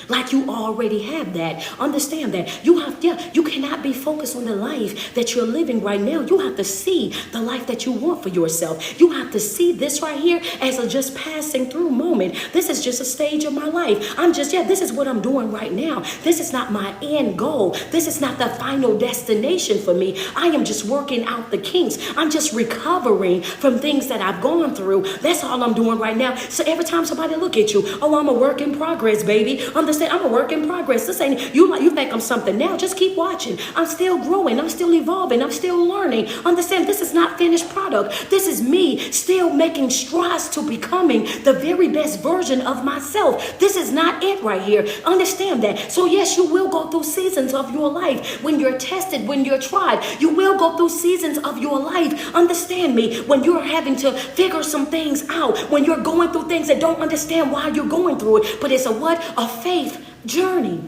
like you already have that. Understand that. You cannot be focused on the life that you're living right now. You have to see the life that you want for yourself. You have to see this right here as a just passing through moment. This is just a stage of my life. This is what I'm doing right now. This is not my end goal. This is not the final destination for me. I am just working out the kinks. I'm just recovering from things that I've gone through. That's all I'm doing right now. So every time somebody look at you, oh, I'm a work in progress, baby. Understand, I'm a work in progress. This ain't you think I'm something now. Just keep watching. I'm still growing. I'm still evolving. I'm still learning. Understand, this is not finished product. This is me still making strides to becoming the very best version of myself. This is not it right here. Understand that. So yes, you will go through seasons of your life when you're tested, when you're tried. You will go through seasons of your life. Understand me, when you're having to figure some things out, when you're going through things that don't understand why you're going through it. But it's a faith journey.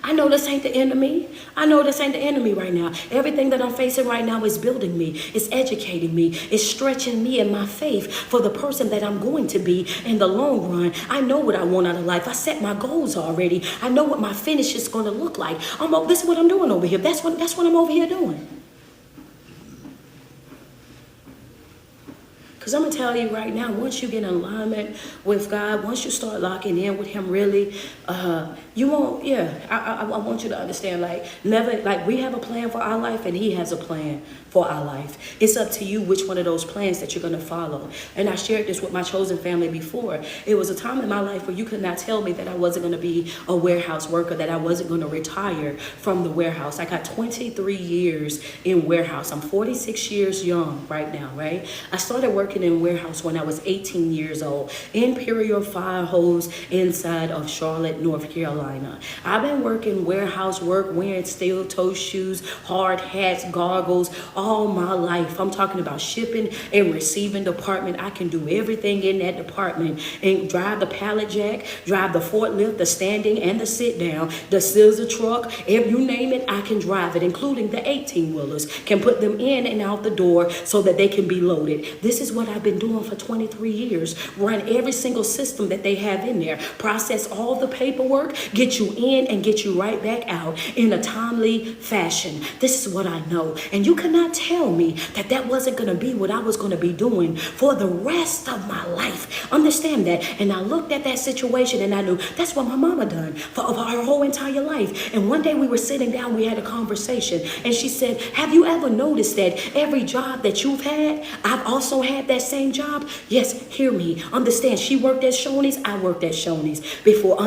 I know this ain't the enemy. I know this ain't the enemy right now. Everything that I'm facing right now is building me. It's educating me. It's stretching me in my faith for the person that I'm going to be in the long run. I know what I want out of life. I set my goals already. I know what my finish is going to look like. This is what I'm doing over here. That's what I'm over here doing. Because I'm going to tell you right now, once you get in alignment with God, once you start locking in with him really, you won't, I want you to understand, like, never, like, we have a plan for our life and he has a plan for our life. It's up to you which one of those plans that you're going to follow. And I shared this with my chosen family before. It was a time in my life where you could not tell me that I wasn't going to be a warehouse worker, that I wasn't going to retire from the warehouse. I got 23 years in warehouse. I'm 46 years young right now, right? I started working in warehouse when I was 18 years old. Imperial Fire Hose inside of Charlotte, North Carolina. I've been working warehouse work, wearing steel toe shoes, hard hats, goggles, all my life. I'm talking about shipping and receiving department. I can do everything in that department and drive the pallet jack, drive the forklift, the standing and the sit down, the scissor truck, if you name it, I can drive it, including the 18-wheelers, can put them in and out the door so that they can be loaded. This is what I've been doing for 23 years. Run every single system that they have in there, process all the paperwork, get you in and get you right back out in a timely fashion. This is what I know. And you cannot tell me that that wasn't going to be what I was going to be doing for the rest of my life. Understand that. And I looked at that situation and I knew that's what my mama done for her whole entire life. And one day we were sitting down, we had a conversation, and she said, have you ever noticed that every job that you've had, I've also had that same job? Yes, hear me. Understand, she worked at Shoney's, I worked at Shoney's before.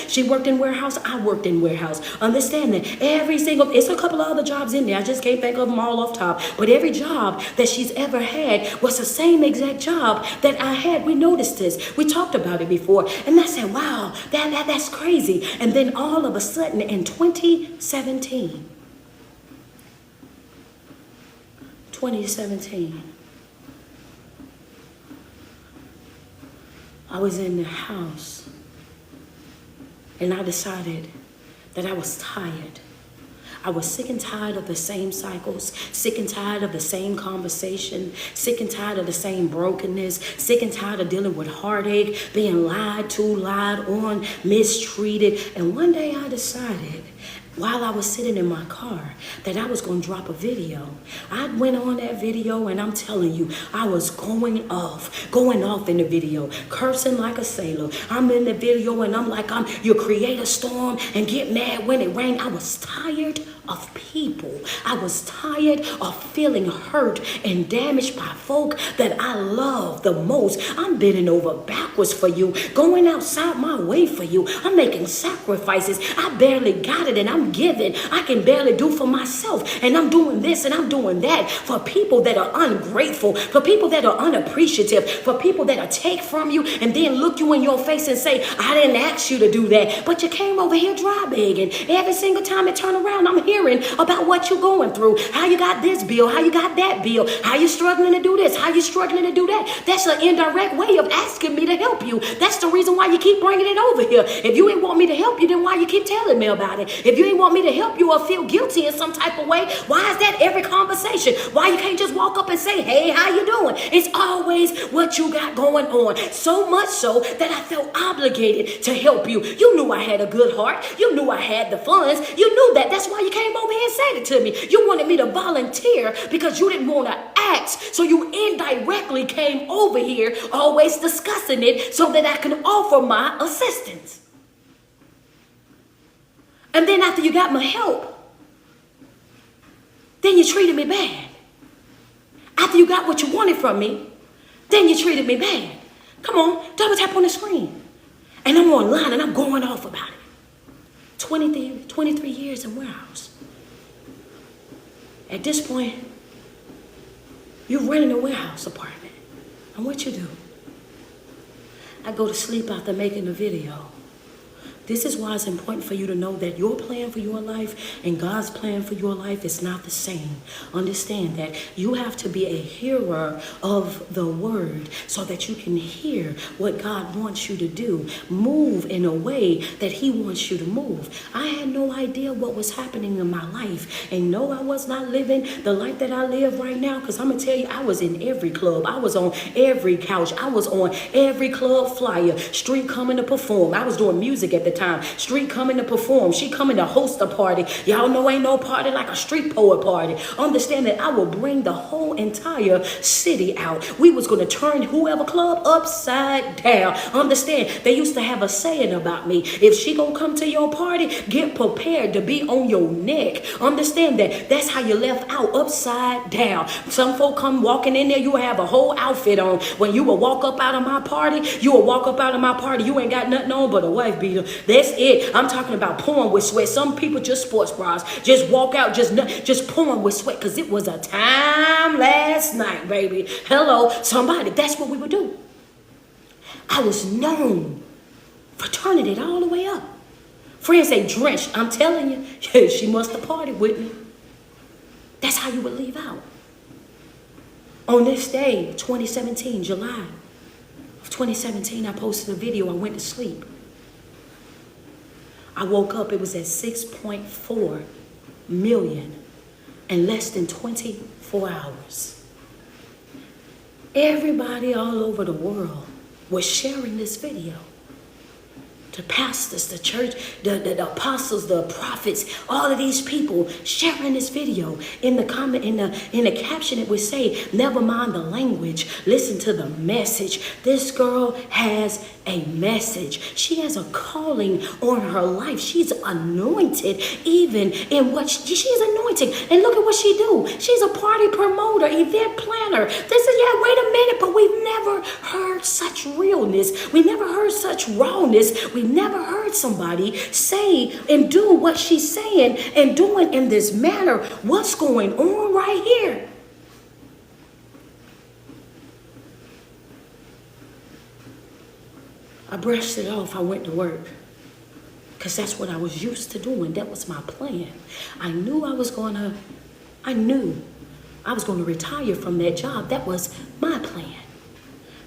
She worked in warehouse, I worked in warehouse. Understand that every single, it's a couple of other jobs in there, I just can't think of them all off top, but every job that she's ever had was the same exact job that I had. We noticed this. We talked about it before. And I said, wow, that's crazy. And then all of a sudden in 2017, I was in the house and I decided that I was tired. I was sick and tired of the same cycles, sick and tired of the same conversation, sick and tired of the same brokenness, sick and tired of dealing with heartache, being lied to, lied on, mistreated. And one day I decided, while I was sitting in my car, that I was going to drop a video. I went on that video and I'm telling you, I was going off in the video, cursing like a sailor. I'm in the video and I'm like, you create a storm and get mad when it rains. I was tired of people. I was tired of feeling hurt and damaged by folk that I love the most. I'm bending over backwards for you, going outside my way for you. I'm making sacrifices. I barely got it and I'm giving. I can barely do for myself, and I'm doing this and I'm doing that for people that are ungrateful, for people that are unappreciative, for people that take from you and then look you in your face and say, I didn't ask you to do that, but you came over here dry begging. Every single time I turn around, I'm hearing about what you're going through, how you got this bill, how you got that bill, how you struggling to do this, how you struggling to do that. That's an indirect way of asking me to help you. That's the reason why you keep bringing it over here. If you ain't want me to help you, then why you keep telling me about it? If you ain't want me to help you or feel guilty in some type of way, why is that every conversation? Why you can't just walk up and say, hey, how you doing? It's always what you got going on. So much so that I felt obligated to help you. You knew I had a good heart. You knew I had the funds. You knew that. That's why you came over here and said it to me. You wanted me to volunteer because you didn't want to ask. So you indirectly came over here, always discussing it so that I can offer my assistance. And then after you got my help, then you treated me bad. After you got what you wanted from me, then you treated me bad. Come on, double tap on the screen. And I'm online and I'm going off about it. 23 years in warehouse. At this point, you're renting a warehouse apartment. And what you do? I go to sleep after making the video. This is why it's important for you to know that your plan for your life and God's plan for your life is not the same. Understand that you have to be a hearer of the word so that you can hear what God wants you to do. Move in a way that he wants you to move. I had no idea what was happening in my life. And no, I was not living the life that I live right now, because I'm going to tell you, I was in every club. I was on every couch. I was on every club flyer, street coming to perform. I was doing music at the time. time. Street coming to perform. She coming to host a party. Y'all know ain't no party like a street poet party. Understand that I will bring the whole entire city out. We was going to turn whoever club upside down. Understand, they used to have a saying about me. If she gonna come to your party, get prepared to be on your neck. Understand that that's how you left out, upside down. Some folk come walking in there, you have a whole outfit on. When you will walk up out of my party, you ain't got nothing on but a wife beater. That's it. I'm talking about pouring with sweat. Some people just sports bras, just walk out, just pouring with sweat, because it was a time last night, baby. Hello, somebody. That's what we would do. I was known for turning it all the way up. Friends say drenched. I'm telling you, yeah, she must have partied with me. That's how you would leave out. On this day, 2017, July of 2017, I posted a video. I went to sleep. I woke up, it was at 6.4 million in less than 24 hours. Everybody all over the world was sharing this video. The pastors, the church, the apostles, the prophets, all of these people sharing this video. In the comment, in the caption, it would say, never mind the language, listen to the message. This girl has a message. She has a calling on her life. She's anointed even in what she's anointed. And look at what she do. She's a party promoter, event planner. This is, yeah, wait a minute, but we've never heard such realness. We never heard such rawness. We never heard somebody say and do what she's saying and doing in this manner. What's going on right here? I brushed it off. I went to work because that's what I was used to doing. That was my plan. I knew I was going to retire from that job. That was my plan.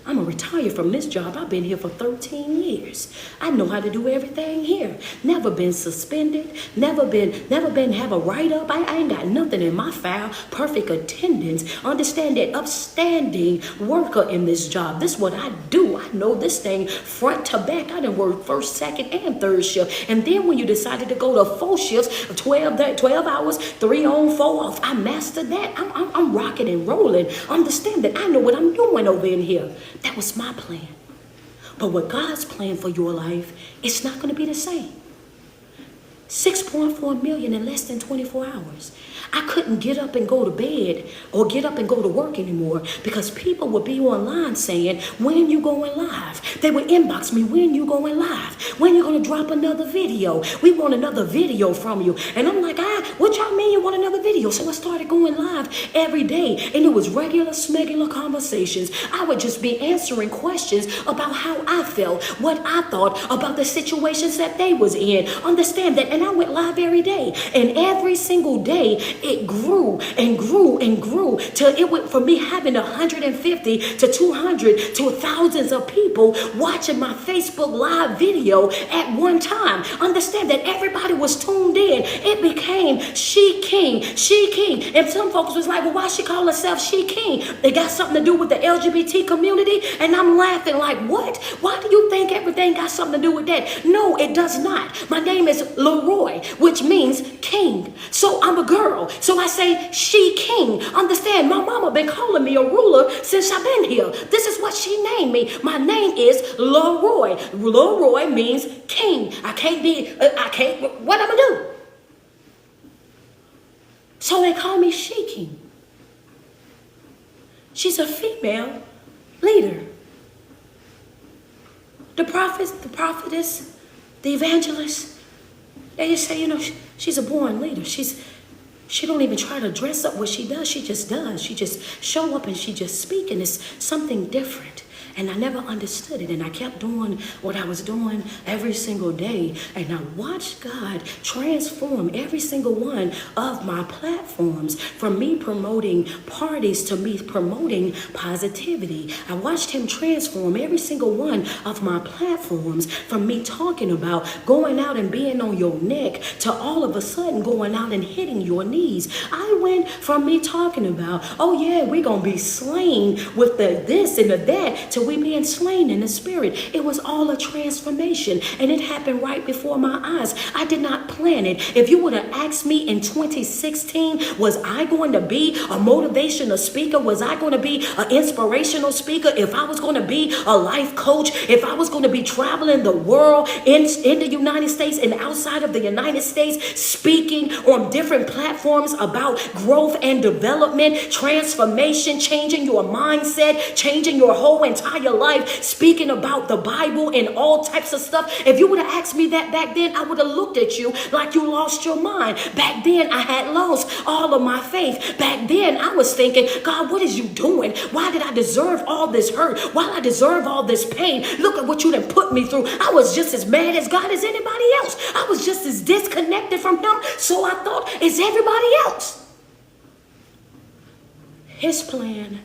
I'm going to retire from this job. I've been here for 13 years. I know how to do everything here. Never been suspended. Never been have a write-up. I ain't got nothing in my file. Perfect attendance. Understand that upstanding worker in this job. This is what I do. I know this thing front to back. I done worked first, second, and third shift. And then when you decided to go to 4 shifts, 12 hours, 3 on, 4 off, I mastered that. I'm rocking and rolling. Understand that I know what I'm doing over in here. That was my plan. But what God's plan for your life, it's not going to be the same. 6.4 million in less than 24 hours. I couldn't get up and go to bed or get up and go to work anymore because people would be online saying, when you going live? They would inbox me, when you going live? When you going to drop another video? We want another video from you. And I'm like, what y'all mean you want another video? So I started going live every day. And it was regular, smegular conversations. I would just be answering questions about how I felt, what I thought about the situations that they was in. Understand that. And I went live every day. And every single day, it grew and grew and grew till it went from me having 150 to 200 to thousands of people watching my Facebook live video at one time. Understand that everybody was tuned in. It became She King, She King. And some folks was like, well, why she call herself She King? It got something to do with the LGBT community. And I'm laughing like, what? Why do you think everything got something to do with that? No, it does not. My name is Leroy, which means king. So I'm a girl. So I say She King. Understand, my mama been calling me a ruler since I've been here. This is what she named me. My name is Leroy. Leroy means king. What I'm gonna do? So they call me She King. She's a female leader. The prophets, the prophetess, the evangelist, they just say, she's a born leader. She don't even try to dress up what she does. She just does. She just show up and she just speak, and it's something different. And I never understood it. And I kept doing what I was doing every single day. And I watched God transform every single one of my platforms, from me promoting parties to me promoting positivity. I watched him transform every single one of my platforms, from me talking about going out and being on your neck to all of a sudden going out and hitting your knees. I went from me talking about, oh yeah, we're going to be slain with the this and the that to we being slain in the spirit. It was all a transformation, and it happened right before my eyes. I did not plan it. If you would have asked me in 2016, was I going to be a motivational speaker? Was I going to be an inspirational speaker? If I was going to be a life coach? If I was going to be traveling the world in the United States and outside of the United States, speaking on different platforms about growth and development, transformation, changing your mindset, changing your whole entire life, speaking about the Bible and all types of stuff. If you would have asked me that back then, I would have looked at you like you lost your mind. Back then, I had lost all of my faith. Back then, I was thinking, God, what is you doing? Why did I deserve all this hurt? Why did I deserve all this pain? Look at what you done put me through. I was just as mad as God as anybody else. I was just as disconnected from him. So I thought, it's everybody else. His plan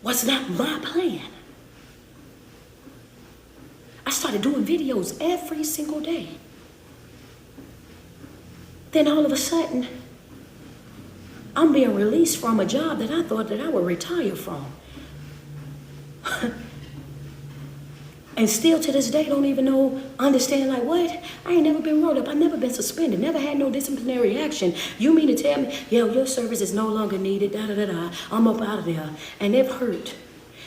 was not my plan. I started doing videos every single day. Then all of a sudden, I'm being released from a job that I thought that I would retire from. And still to this day, don't even know, understand like what? I ain't never been rolled up. I never been suspended. Never had no disciplinary action. You mean to tell me, yeah, your service is no longer needed, da-da-da-da. I'm up out of there. And it hurt.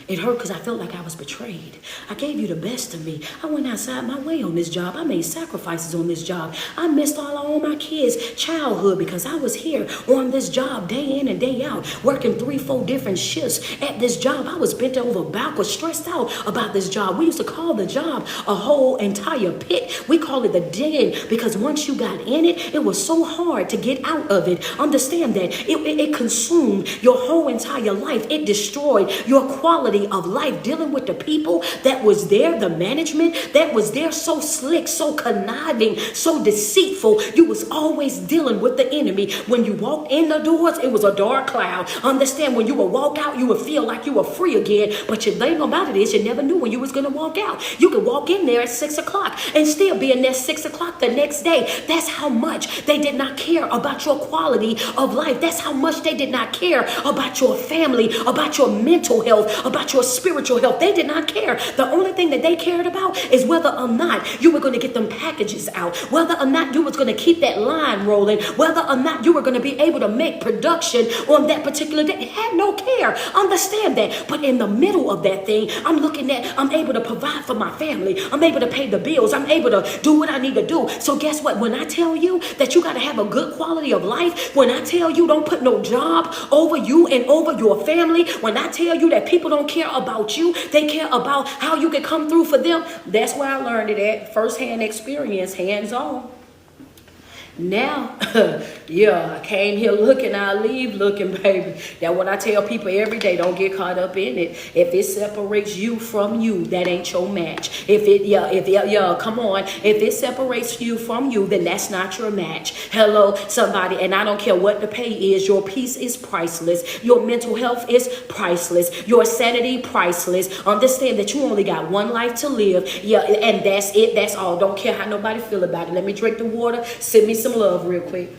It hurt because I felt like I was betrayed. I gave you the best of me. I went outside my way on this job. I made sacrifices on this job. I missed all my kids' childhood because I was here on this job day in and day out, working 3-4 different shifts at this job. I was bent over backwards, stressed out about this job. We used to call the job a whole entire pit. We call it the den because once you got in it, it was so hard to get out of it. Understand that it consumed your whole entire life. It destroyed your quality of life, dealing with the people that was there, the management that was there, so slick, so conniving, so deceitful. You was always dealing with the enemy. When you walked in the doors, it was a dark cloud. Understand, when you would walk out, you would feel like you were free again. But the thing about it is, you never knew when you was going to walk out. You could walk in there at 6 o'clock and still be in there 6 o'clock the next day. That's how much they did not care about your quality of life. That's how much they did not care about your family, about your mental health, about your spiritual health. They did not care. The only thing that they cared about is whether or not you were going to get them packages out, whether or not you was going to keep that line rolling, whether or not you were going to be able to make production on that particular day. They had no care. Understand that. But in the middle of that thing, I'm looking at, I'm able to provide for my family. I'm able to pay the bills. I'm able to do what I need to do. So guess what? When I tell you that you got to have a good quality of life, when I tell you don't put no job over you and over your family, when I tell you that people don't care about you, they care about how you can come through for them. That's where I learned it at. First-hand experience, hands-on. Now, yeah, I came here looking, I leave looking, baby. That when I tell people every day, don't get caught up in it. If it separates you from you, that ain't your match. Come on. If it separates you from you, then that's not your match. Hello, somebody, and I don't care what the pay is. Your peace is priceless. Your mental health is priceless. Your sanity, priceless. Understand that you only got one life to live. Yeah, and that's it. That's all. Don't care how nobody feel about it. Let me drink the water. Send me some love real quick.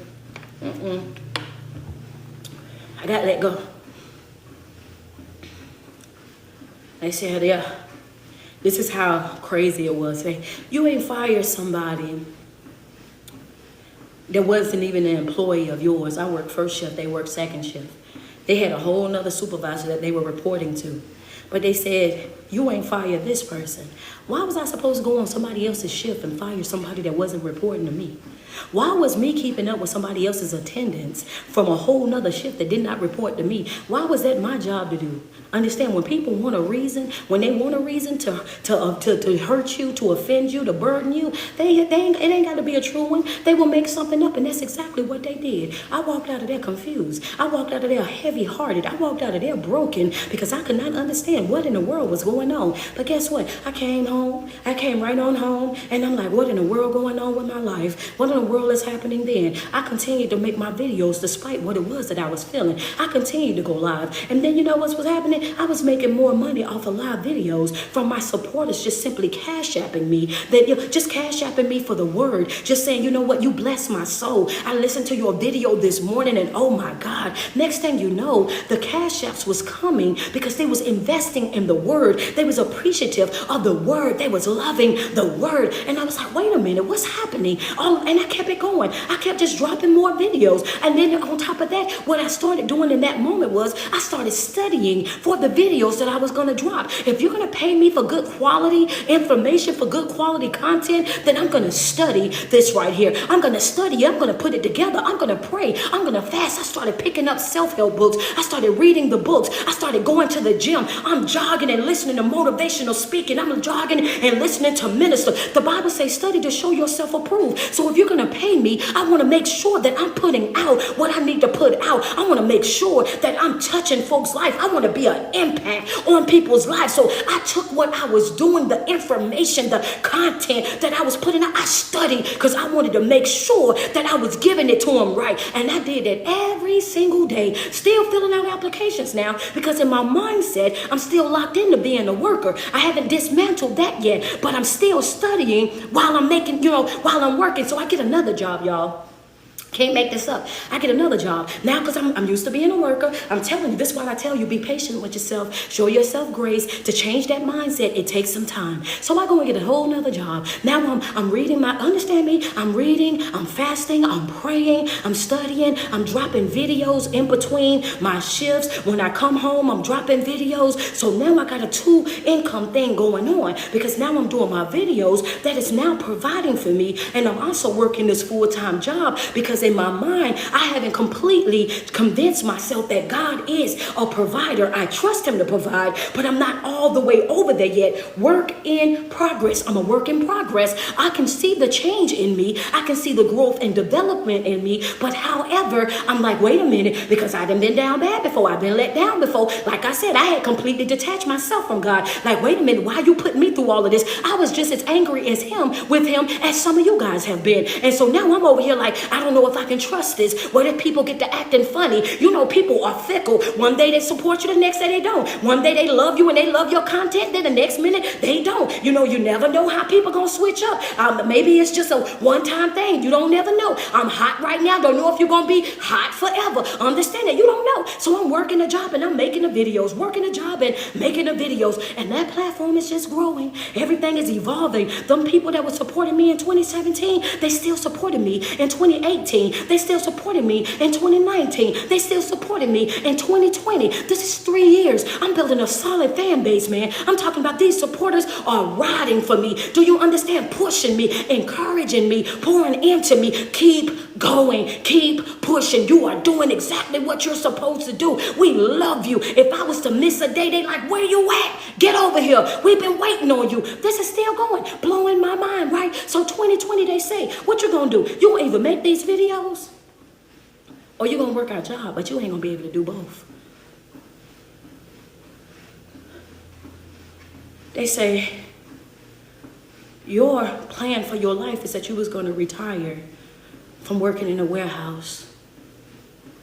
I gotta let go. They said, yeah, this is how crazy it was. You ain't fired somebody that wasn't even an employee of yours. I worked first shift, they worked second shift. They had a whole nother supervisor that they were reporting to. But they said, you ain't fired this person. Why was I supposed to go on somebody else's shift and fire somebody that wasn't reporting to me? Why was me keeping up with somebody else's attendance from a whole nother shift that did not report to me? Why was that my job to do? Understand, when people want a reason, when they want a reason to hurt you, to offend you, to burden you, it ain't got to be a true one. They will make something up, and that's exactly what they did. I walked out of there confused. I walked out of there heavy-hearted. I walked out of there broken because I could not understand what in the world was going going on. But guess what? I came home. I came right on home. And I'm like, what in the world going on with my life? What in the world is happening then? I continued to make my videos despite what it was that I was feeling. I continued to go live. And then you know what was happening? I was making more money off of live videos from my supporters just simply cash apping me. That just cash apping me for the word. Just saying, you know what? You bless my soul. I listened to your video this morning and oh my God. Next thing you know, the cash apps was coming because they was investing in the word. They was appreciative of the word. They was loving the word. And I was like, wait a minute, what's happening? Oh, and I kept it going. I kept just dropping more videos. And then on top of that, what I started doing in that moment was I started studying for the videos that I was going to drop. If you're going to pay me for good quality information, for good quality content, then I'm going to study this right here. I'm going to study. I'm going to put it together. I'm going to pray. I'm going to fast. I started picking up self-help books. I started reading the books. I started going to the gym. I'm jogging and listening to motivational speaking. I'm jogging and listening to minister. The Bible says study to show yourself approved. So if you're going to pay me, I want to make sure that I'm putting out what I need to put out. I want to make sure that I'm touching folks' life. I want to be an impact on people's lives. So I took what I was doing, the information, the content that I was putting out. I studied because I wanted to make sure that I was giving it to them right. And I did that every single day. Still filling out applications now because in my mindset, I'm still locked into being a worker. I haven't dismantled that yet, but I'm still studying while I'm making, while I'm working. So I get another job, y'all. Can't make this up. I get another job now because I'm used to being a worker. I'm telling you, this is why I tell you, be patient with yourself. Show yourself grace. To change that mindset, it takes some time. So I go and get a whole nother job. Now I'm reading understand me? I'm reading, I'm fasting, I'm praying, I'm studying, I'm dropping videos in between my shifts. When I come home, I'm dropping videos. So now I got a 2 income thing going on because now I'm doing my videos that is now providing for me. And I'm also working this full-time job because in my mind, I haven't completely convinced myself that God is a provider. I trust him to provide, but I'm not all the way over there yet. Work in progress. I'm a work in progress. I can see the change in me. I can see the growth and development in me. But however, I'm like, wait a minute, because I done been down bad before. I've been let down before. Like I said, I had completely detached myself from God. Like, wait a minute, why you put me through all of this? I was just as angry as with him as some of you guys have been. And so now I'm over here like, I don't know if I can trust this. What if people get to acting funny? People are fickle. One day they support you, the next day they don't. One day they love you and they love your content, then the next minute they don't. You never know how people gonna switch up. Maybe it's just a one-time thing. You don't never know. I'm hot right now. Don't know if you're gonna be hot forever. Understand that you don't know. So I'm working a job and I'm making the videos, working a job and making the videos. And that platform is just growing. Everything is evolving. Them people that were supporting me in 2017, they still supported me in 2018. They still supported me in 2019. They still supported me in 2020. This is 3 years. I'm building a solid fan base, man. I'm talking about these supporters are riding for me. Do you understand? Pushing me, encouraging me, pouring into me. Keep going. Keep pushing. You are doing exactly what you're supposed to do. We love you. If I was to miss a day, they like, where you at? Get over here. We've been waiting on you. This is still going. Blowing my mind, right? So 2020, they say, what you gonna do? You gonna either make these videos or you're gonna work our job, but you ain't gonna be able to do both. They say your plan for your life is that you was gonna retire from working in a warehouse.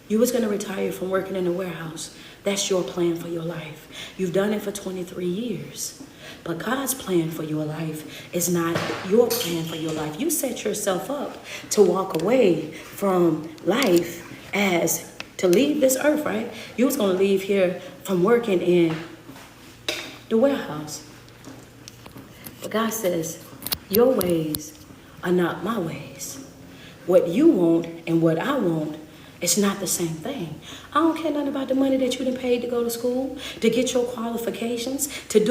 You was gonna retire from working in a warehouse. That's your plan for your life. You've done it for 23 years. But God's plan for your life is not your plan for your life. You set yourself up to walk away from life as to leave this earth, right? You was going to leave here from working in the warehouse. But God says, your ways are not my ways. What you want and what I want, it's not the same thing. I don't care nothing about the money that you done paid to go to school, to get your qualifications, get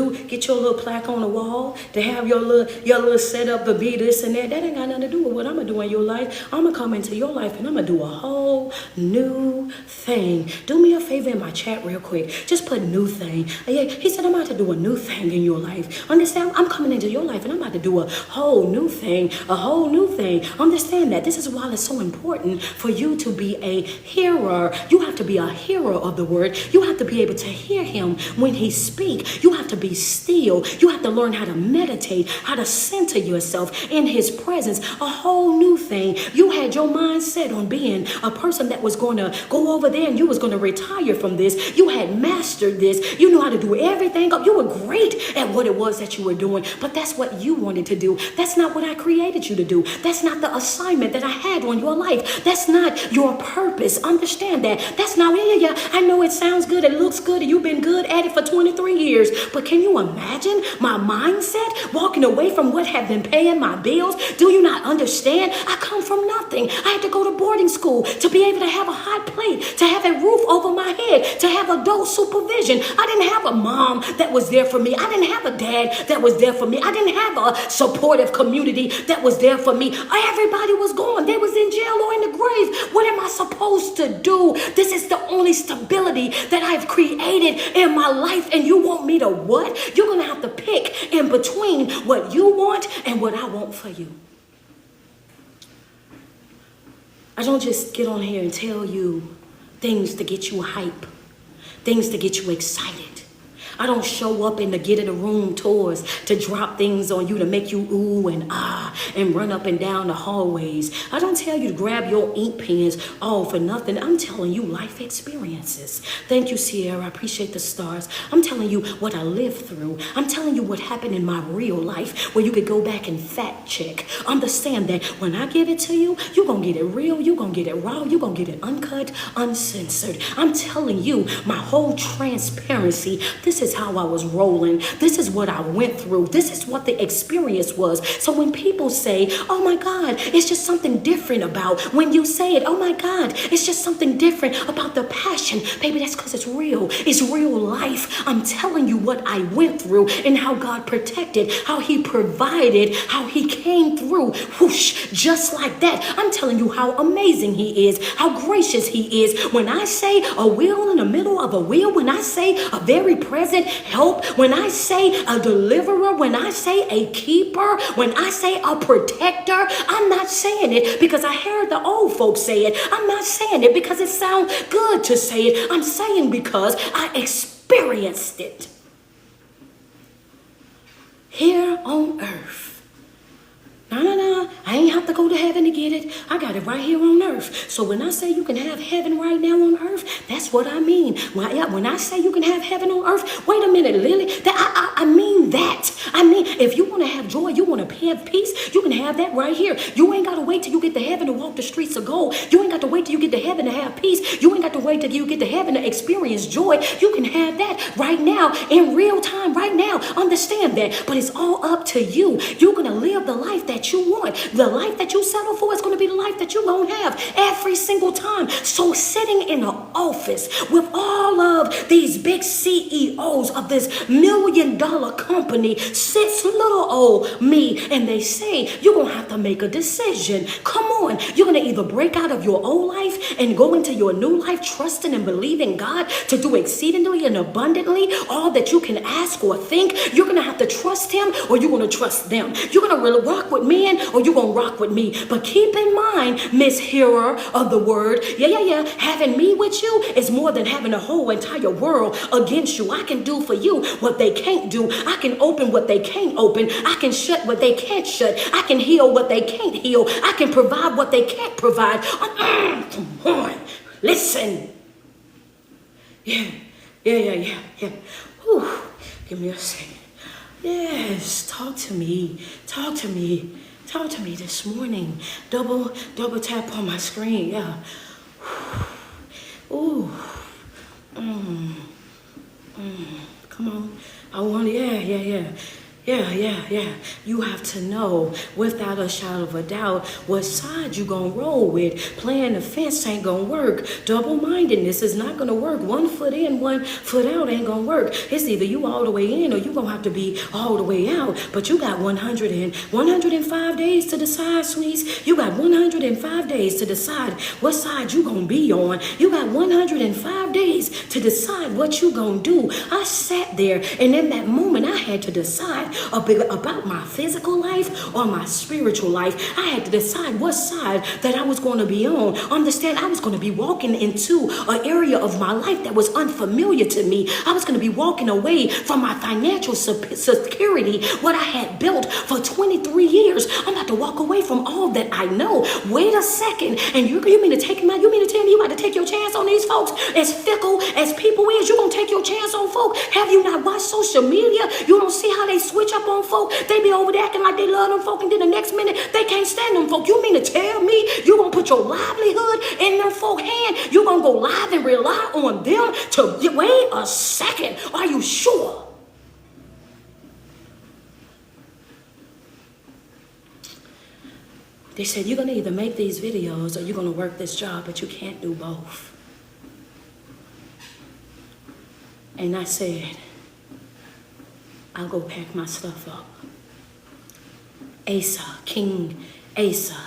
your little plaque on the wall, to have your little setup to be this and that. That ain't got nothing to do with what I'm going to do in your life. I'm going to come into your life and I'm going to do a whole new thing. Do me a favor in my chat real quick. Just put new thing. Yeah, he said, I'm about to do a new thing in your life. Understand? I'm coming into your life and I'm about to do a whole new thing. A whole new thing. Understand that. This is why it's so important for you to be a a hearer. You have to be a hearer of the word. You have to be able to hear him when he speaks. You have to be still. You have to learn how to meditate, how to center yourself in his presence. A whole new thing. You had your mind set on being a person that was going to go over there and you was going to retire from this. You had mastered this. You knew how to do everything up. You were great at what it was that you were doing, but that's what you wanted to do. That's not what I created you to do. That's not the assignment that I had on your life. That's not your purpose. Understand that. That's not, yeah. I know it sounds good. It looks good. And you've been good at it for 23 years, but can you imagine my mindset walking away from what had been paying my bills? Do you not understand? I come from nothing. I had to go to boarding school to be able to have a hot plate, to have a roof over my head, to have adult supervision. I didn't have a mom that was there for me. I didn't have a dad that was there for me. I didn't have a supportive community that was there for me. Everybody was gone. They was in jail or in the grave. What am I supposed to do? This is the only stability that I've created in my life, and you want me to what? You're going to have to pick in between what you want and what I want for you. I don't just get on here and tell you things to get you hype, things to get you excited. I don't show up in the get in the room tours to drop things on you to make you ooh and ah and run up and down the hallways. I don't tell you to grab your ink pens all for nothing. I'm telling you life experiences. Thank you, Sierra. I appreciate the stars. I'm telling you what I lived through. I'm telling you what happened in my real life where you could go back and fact check. Understand that when I give it to you, you're going to get it real. You're going to get it raw. You're going to get it uncut, uncensored. I'm telling you my whole transparency. This is how I was rolling. This is what I went through. This is what the experience was. So when people say, oh my God, it's just something different about when you say it, oh my God, it's just something different about the passion. Baby, that's because it's real. It's real life. I'm telling you what I went through and how God protected, how he provided, how he came through. Whoosh, just like that. I'm telling you how amazing he is, how gracious he is. When I say a wheel in the middle of a wheel, when I say a very present help, when I say a deliverer, when I say a keeper, when I say a protector, I'm not saying it because I heard the old folks say it. I'm not saying it because it sounds good to say it. I'm saying because I experienced it here on earth. No, I ain't have to go to heaven to get it. I got it right here on earth. So when I say you can have heaven right now on earth, that's what I mean. When I say you can have heaven on earth, wait a minute, Lily, I mean that. I mean, if you want to have joy, you want to have peace, you can have that right here. You ain't got to wait till you get to heaven to walk the streets of gold. You ain't got to wait till you get to heaven to have peace. You ain't got to wait till you get to heaven to experience joy. You can have that right now, in real time, right now. Understand that. But it's all up to you. You're going to live the life that you want. The life that you settle for is going to be the life that you're going to have every single time. So sitting in an office with all of these big CEOs of this $1 million company sits little old me, and they say you're going to have to make a decision. Come on. You're going to either break out of your old life and go into your new life trusting and believing God to do exceedingly and abundantly all that you can ask or think. You're going to have to trust him, or you're going to trust them. You're going to really rock with men, or you're going to rock with me. But keep in mind, Miss Hearer of the word, having me with you is more than having a whole entire world against you. I can do for you what they can't do. I can open what they can't open. I can shut what they can't shut. I can heal what they can't heal. I can provide what they can't provide. Come on, listen. Yeah. Whew. Give me a second. Yes, talk to me this morning. Double tap on my screen. Yeah. Ooh. Come on. I want, yeah. You have to know without a shadow of a doubt what side you gonna roll with. Playing the fence ain't gonna work. Double-mindedness is not gonna work. 1 foot in, 1 foot out ain't gonna work. It's either you all the way in or you gonna have to be all the way out. But you got 105 days to decide, sweets. You got 105 days to decide what side you gonna be on. You got 105 days days to decide what you gonna do. I sat there, and in that moment, I had to decide about my physical life or my spiritual life. I had to decide what side that I was going to be on. Understand, I was going to be walking into an area of my life that was unfamiliar to me. I was going to be walking away from my financial security, what I had built for 23 years. I'm about to walk away from all that I know. Wait a second, and you mean to take you mean to tell me you about to take your chance on these folks? As fickle as people is, you gonna take your chance on folk? Have you not watched social media? You don't see how they switch up on folk? They be over there acting like they love them folk, and then the next minute they can't stand them folk. You mean to tell me you gonna put your livelihood in them folk hand? You gonna go live and rely on them to wait a second? Are you sure? They said, you're going to either make these videos or you're going to work this job, but you can't do both. And I said, I'll go pack my stuff up. Asa, King Asa,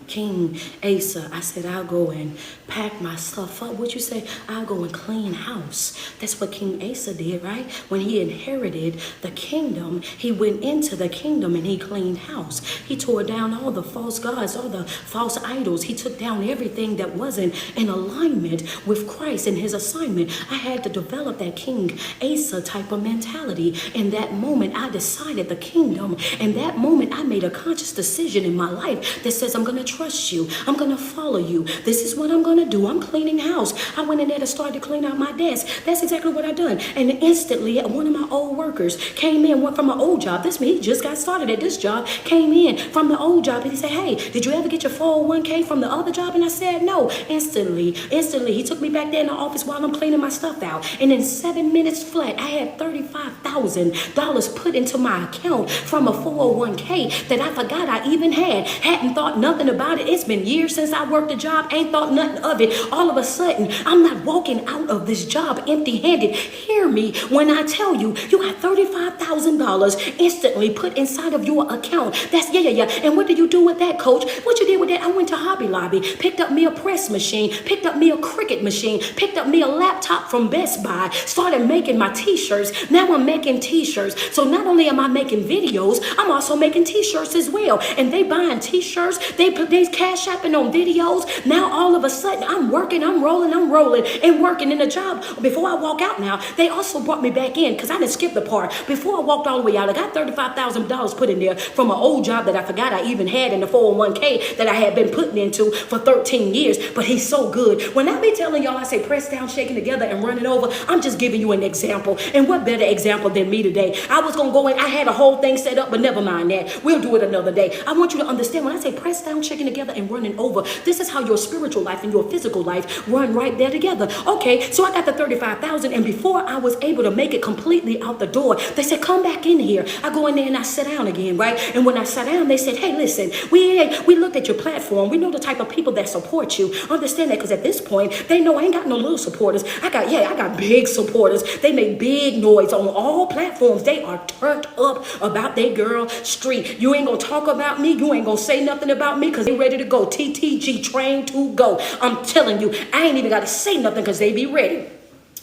King Asa. I said, I'll go and pack my stuff up. What you say? I'll go and clean house. That's what King Asa did, right? When he inherited the kingdom, he went into the kingdom and he cleaned house. He tore down all the false gods, all the false idols. He took down everything that wasn't in alignment with Christ and his assignment. I had to develop that King Asa type of mentality. In that moment, I decided the kingdom. In that moment, I made a conscious decision in my life that says, I'm going to trust you. I'm going to follow you. This is what I'm going to do. I'm cleaning house. I went in there to start to clean out my desk. That's exactly what I done. And instantly, one of my old workers came in, went from an old job. He just got started at this job, came in from the old job, and he said, hey, did you ever get your 401k from the other job? And I said, no. Instantly, he took me back there in the office while I'm cleaning my stuff out. And in 7 minutes flat, I had $35,000 put into my account from a 401k that I forgot I even had. Hadn't thought nothing about it. It's been years since I worked a job. Ain't thought nothing of it. All of a sudden, I'm not walking out of this job empty-handed. Hear me when I tell you, you got $35,000 instantly put inside of your account. That's yeah. And what did you do with that, coach? What you did with that? I went to Hobby Lobby, picked up me a press machine, picked up me a Cricut machine, picked up me a laptop from Best Buy, started making my t-shirts. Now I'm making t-shirts. So not only am I making videos, I'm also making t-shirts as well. And they buying t-shirts, they cash apping on videos. Now all of a sudden I'm working, I'm rolling and working in a job. Before I walk out now, they also brought me back in because I didn't skip the part. Before I walked all the way out, I got $35,000 put in there from an old job that I forgot I even had in the 401k that I had been putting into for 13 years. But he's so good. When I be telling y'all, I say press down, shaking together and running over, I'm just giving you an example. And what better example than me today? I was going to go in, I had a whole thing set up, but never mind that. We'll do it another day. I want you to understand when I say press down, shaking together and running over, this is how your spiritual life and your physical life run right there together. Okay, so I got the 35,000, and before I was able to make it completely out the door, they said, come back in here. I go in there and I sit down again, right? And when I sat down, they said, hey, listen, we looked at your platform. We know the type of people that support you. Understand that, because at this point, they know I ain't got no little supporters. I got big supporters. They make big noise on all platforms. They are turned up about their girl Street. You ain't gonna talk about me. You ain't gonna say nothing about me because they ready to go. TTG, train to go. I'm telling you, I ain't even got to say nothing because they be ready.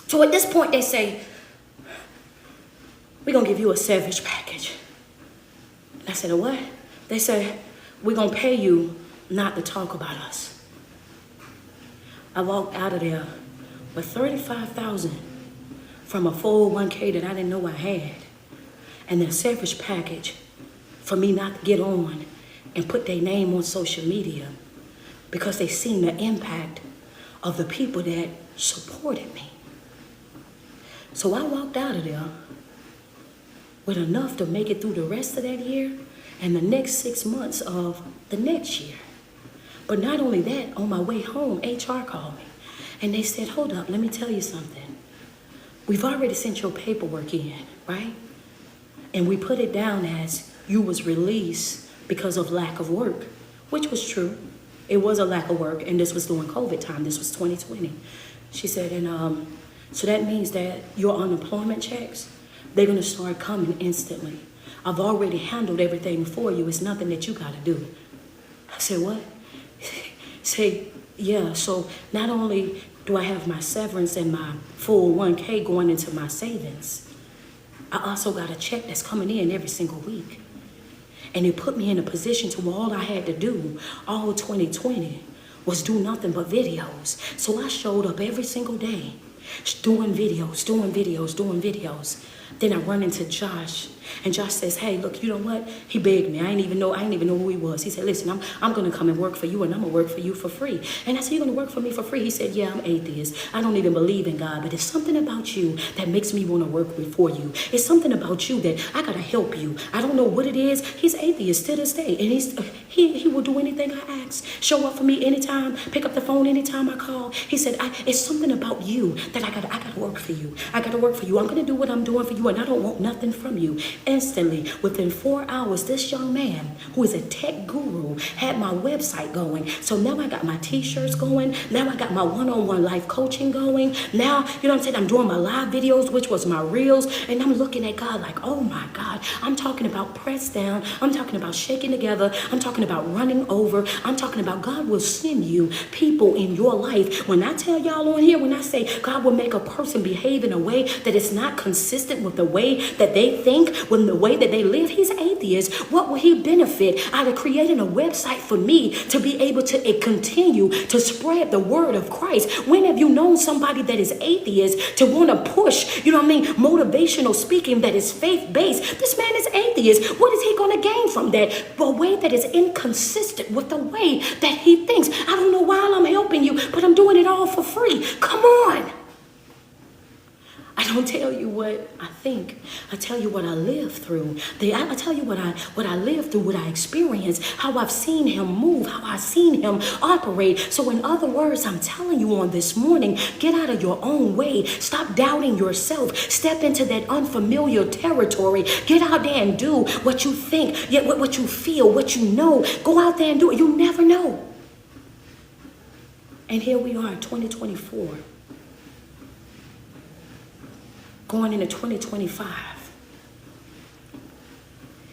So at this point, they say, we're going to give you a severance package. And I said, a what? They said, we're going to pay you not to talk about us. I walked out of there with $35,000 from a 401k that I didn't know I had. And the severance package for me not to get on and put their name on social media because they seen the impact of the people that supported me. So I walked out of there with enough to make it through the rest of that year and the next 6 months of the next year. But not only that, on my way home, HR called me and they said, hold up, let me tell you something. We've already sent your paperwork in, right? And we put it down as you was released because of lack of work, which was true. It was a lack of work, and this was during COVID time. This was 2020. She said, and so that means that your unemployment checks, they're going to start coming instantly. I've already handled everything for you. It's nothing that you got to do. I said, what? Say, yeah, so not only Do I have my severance and my full 1K going into my savings? I also got a check that's coming in every single week. And it put me in a position to where all I had to do all 2020 was do nothing but videos. So I showed up every single day doing videos. Then I run into Josh, and Josh says, hey, look, you know what? He begged me. I didn't even know who he was. He said, listen, I'm going to come and work for you, and I'm going to work for you for free. And I said, you're going to work for me for free? He said, yeah, I'm atheist. I don't even believe in God, but it's something about you that makes me want to work for you. It's something about you that I got to help you. I don't know what it is. He's atheist to this day, and he will do anything I ask. Show up for me anytime, pick up the phone anytime I call. He said, it's something about you that I got to work for you. I got to work for you. I'm going to do what I'm doing for you, and I don't want nothing from you. Instantly, within 4 hours, this young man, who is a tech guru, had my website going. So now I got my t-shirts going. Now I got my one-on-one life coaching going. Now, you know what I'm saying? I'm doing my live videos, which was my reels. And I'm looking at God like, oh my God. I'm talking about pressed down. I'm talking about shaking together. I'm talking about running over. I'm talking about God will send you people in your life. When I tell y'all on here, when I say God will make a person behave in a way that is not consistent with the way that they think, when the way that they live, he's atheist. What will he benefit out of creating a website for me to be able to continue to spread the word of Christ? When have you known somebody that is atheist to want to push, you know what I mean, motivational speaking that is faith-based? This man is atheist. What is he going to gain from that? A way that is inconsistent with the way that he thinks. I don't know why I'm helping you, but I'm doing it all for free. Come on. I don't tell you what I think. I tell you what I live through. I tell you what I live through, what I experience, how I've seen him move, how I've seen him operate. So in other words, I'm telling you on this morning, get out of your own way. Stop doubting yourself. Step into that unfamiliar territory. Get out there and do what you think, yet what you feel, what you know. Go out there and do it. You never know. And here we are in 2024. Going into 2025,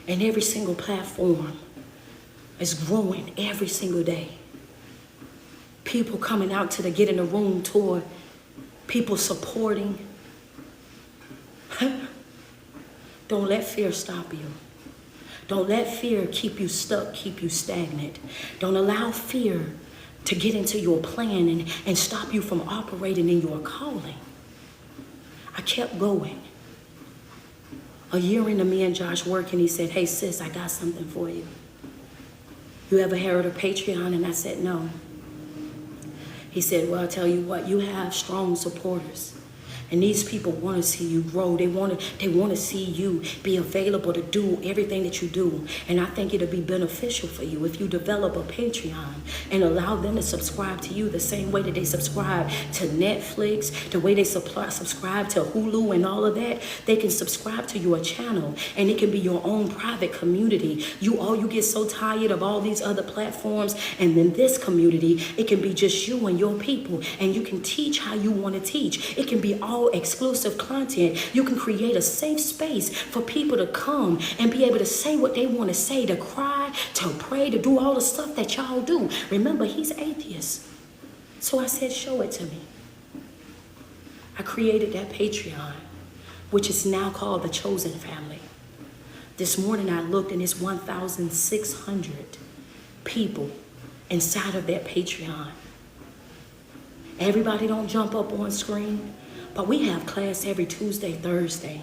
and every single platform is growing every single day. People coming out to the Get in the Room tour, people supporting. Don't let fear stop you. Don't let fear keep you stuck, keep you stagnant. Don't allow fear to get into your plan and stop you from operating in your calling. I kept going. A year into me and Josh working, he said, hey sis, I got something for you. You ever heard of Patreon? And I said, no. He said, well, I'll tell you what, you have strong supporters. And these people want to see you grow. They want to see you be available to do everything that you do. And I think it'll be beneficial for you if you develop a Patreon and allow them to subscribe to you the same way that they subscribe to Netflix, the way they subscribe to Hulu and all of that. They can subscribe to your channel, and it can be your own private community. You get so tired of all these other platforms, and then this community, it can be just you and your people, and you can teach how you want to teach. It can be all exclusive content. You can create a safe space for people to come and be able to say what they want to say, to cry, to pray, to do all the stuff that y'all do. Remember, he's atheist. So I said, show it to me. I created that Patreon, which is now called The Chosen Family. This morning I looked, and it's 1,600 people inside of that Patreon. Everybody don't jump up on screen. But we have class every Tuesday, Thursday.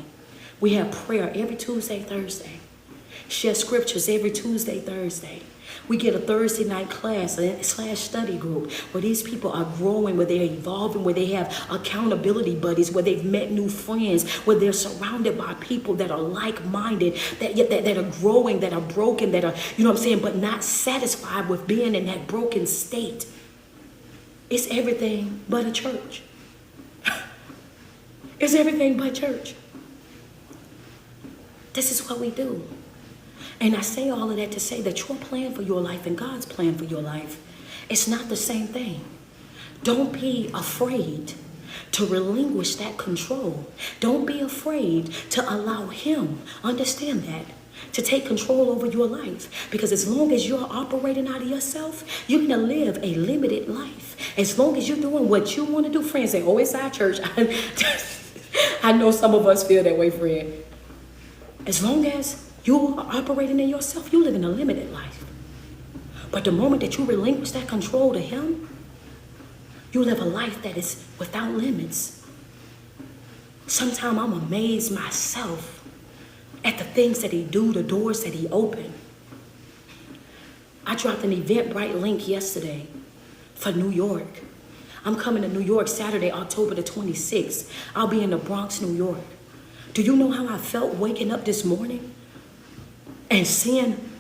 We have prayer every Tuesday, Thursday. Share scriptures every Tuesday, Thursday. We get a Thursday night class / study group where these people are growing, where they're evolving, where they have accountability buddies, where they've met new friends, where they're surrounded by people that are like-minded, that are growing, that are broken, that are, you know what I'm saying, but not satisfied with being in that broken state. It's everything but a church. It's everything but church. This is what we do. And I say all of that to say that your plan for your life and God's plan for your life, it's not the same thing. Don't be afraid to relinquish that control. Don't be afraid to allow him, understand that, to take control over your life. Because as long as you're operating out of yourself, you're going to live a limited life. As long as you're doing what you want to do, friends say, oh, it's our church. I know some of us feel that way, friend. As long as you are operating in yourself, you live in a limited life. But the moment that you relinquish that control to him, you live a life that is without limits. Sometimes I'm amazed myself at the things that he do, the doors that he open. I dropped an Eventbrite link yesterday for New York. I'm coming to New York Saturday, October the 26th. I'll be in the Bronx, New York. Do you know how I felt waking up this morning and seeing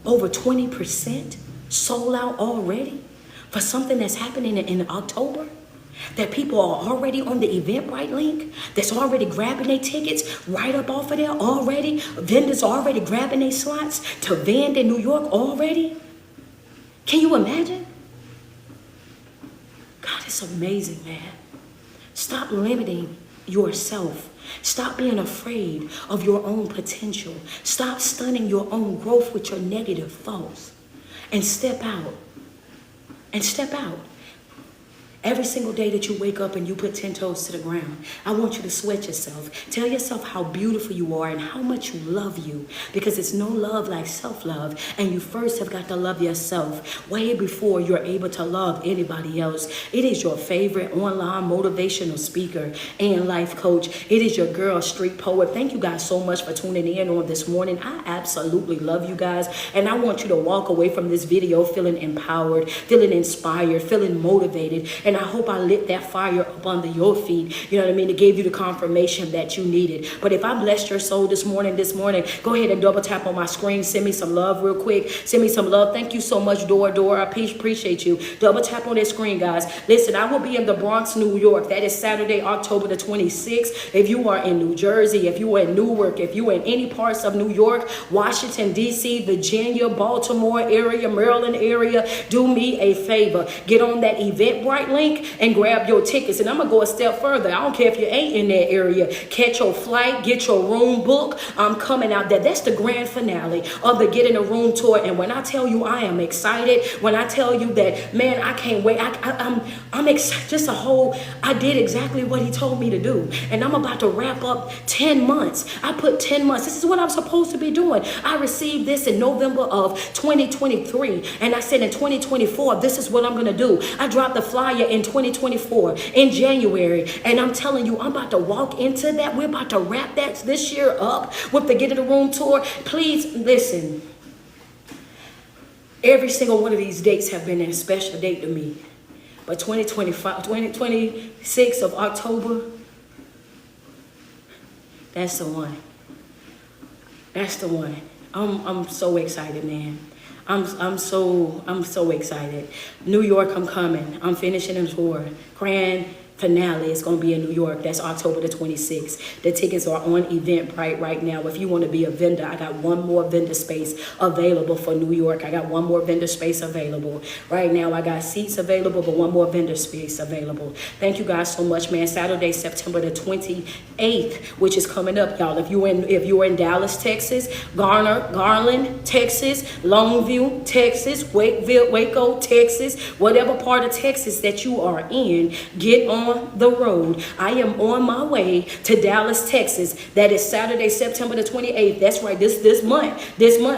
over 20% sold out already for something that's happening in October? That people are already on the Eventbrite link, that's already grabbing their tickets right up off of there already. Vendors already grabbing their slots to vend in New York already. Can you imagine? God, it's amazing, man. Stop limiting yourself. Stop being afraid of your own potential. Stop stunning your own growth with your negative thoughts. And step out. And step out. Every single day that you wake up and you put 10 toes to the ground, I want you to sweat yourself. Tell yourself how beautiful you are and how much you love you. Because it's no love like self-love. And you first have got to love yourself way before you're able to love anybody else. It is your favorite online motivational speaker and life coach. It is your girl, Street Poet. Thank you guys so much for tuning in on this morning. I absolutely love you guys. And I want you to walk away from this video feeling empowered, feeling inspired, feeling motivated. And I hope I lit that fire up under your feet. You know what I mean? It gave you the confirmation that you needed. But if I blessed your soul this morning, go ahead and double tap on my screen. Send me some love real quick. Send me some love. Thank you so much, Dora. I appreciate you. Double tap on that screen, guys. Listen, I will be in the Bronx, New York. That is Saturday, October the 26th. If you are in New Jersey, if you are in Newark, if you are in any parts of New York, Washington, D.C., Virginia, Baltimore area, Maryland area, do me a favor. Get on that Eventbrite link and grab your tickets. And I'm gonna go a step further. I don't care if you ain't in that area. Catch your flight, get your room book. I'm coming out there. That's the grand finale of the Get in a Room tour. And when I tell you I am excited, when I tell you that, man, I can't wait. I'm excited. Just I did exactly what he told me to do. And I'm about to wrap up 10 months. I put 10 months. This is what I'm supposed to be doing. I received this in November of 2023. And I said in 2024, this is what I'm gonna do. I dropped the flyer in 2024 in January, and I'm telling you, I'm about to walk into that. We're about to wrap this year up with the Get in the Room tour. Please listen. Every single one of these dates have been a special date to me, but 2026 of October, that's the one. That's the one. I'm so excited, man. I'm so excited. New York, I'm coming. I'm finishing the tour. Grand finale is going to be in New York. That's October the 26th. The tickets are on Eventbrite right now. If you want to be a vendor, I got one more vendor space available for New York. I got one more vendor space available. Right now, I got seats available, but one more vendor space available. Thank you guys so much, man. Saturday, September the 28th, which is coming up, y'all. If you're in Dallas, Texas, Garland, Texas, Longview, Texas, Waco, Texas, whatever part of Texas that you are in, get on the road. I am on my way to Dallas, Texas. That is Saturday, September the 28th. That's right. This month,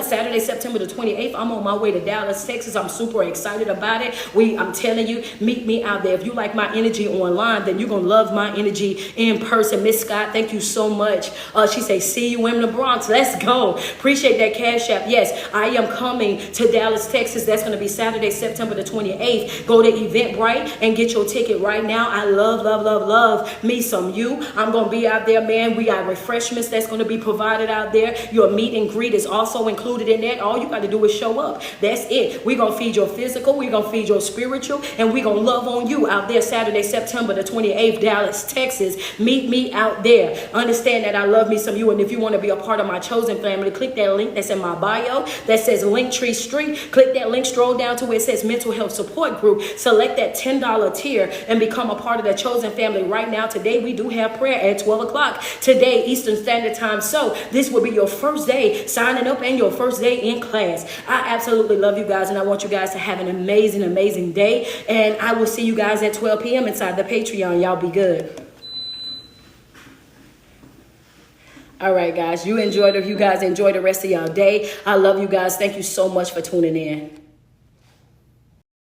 Saturday, September the 28th, I'm on my way to Dallas, Texas. I'm super excited about it. I'm telling you, meet me out there. If you like my energy online, then you're going to love my energy in person. Miss Scott, thank you so much. She say, see you in the Bronx. Let's go. Appreciate that Cash App. Yes, I am coming to Dallas, Texas. That's going to be Saturday, September the 28th. Go to Eventbrite and get your ticket right now. I love me some you. I'm going to be out there, man. We got refreshments that's going to be provided out there. Your meet and greet is also included in that. All you got to do is show up. That's it. We're going to feed your physical. We're going to feed your spiritual. And we're going to love on you out there Saturday, September the 28th, Dallas, Texas. Meet me out there. Understand that I love me some you. And if you want to be a part of my chosen family, click that link that's in my bio that says Linktree Street. Click that link, stroll down to where it says Mental Health Support Group. Select that $10 tier and become a part of the the chosen family right now. Today we do have prayer at 12 o'clock today, Eastern Standard Time. So this will be your first day signing up and your first day in class. I absolutely love you guys, and I want you guys to have an amazing, amazing day. And I will see you guys at 12 p.m. inside the Patreon. Y'all be good. All right, guys. You guys enjoy the rest of y'all day. I love you guys. Thank you so much for tuning in.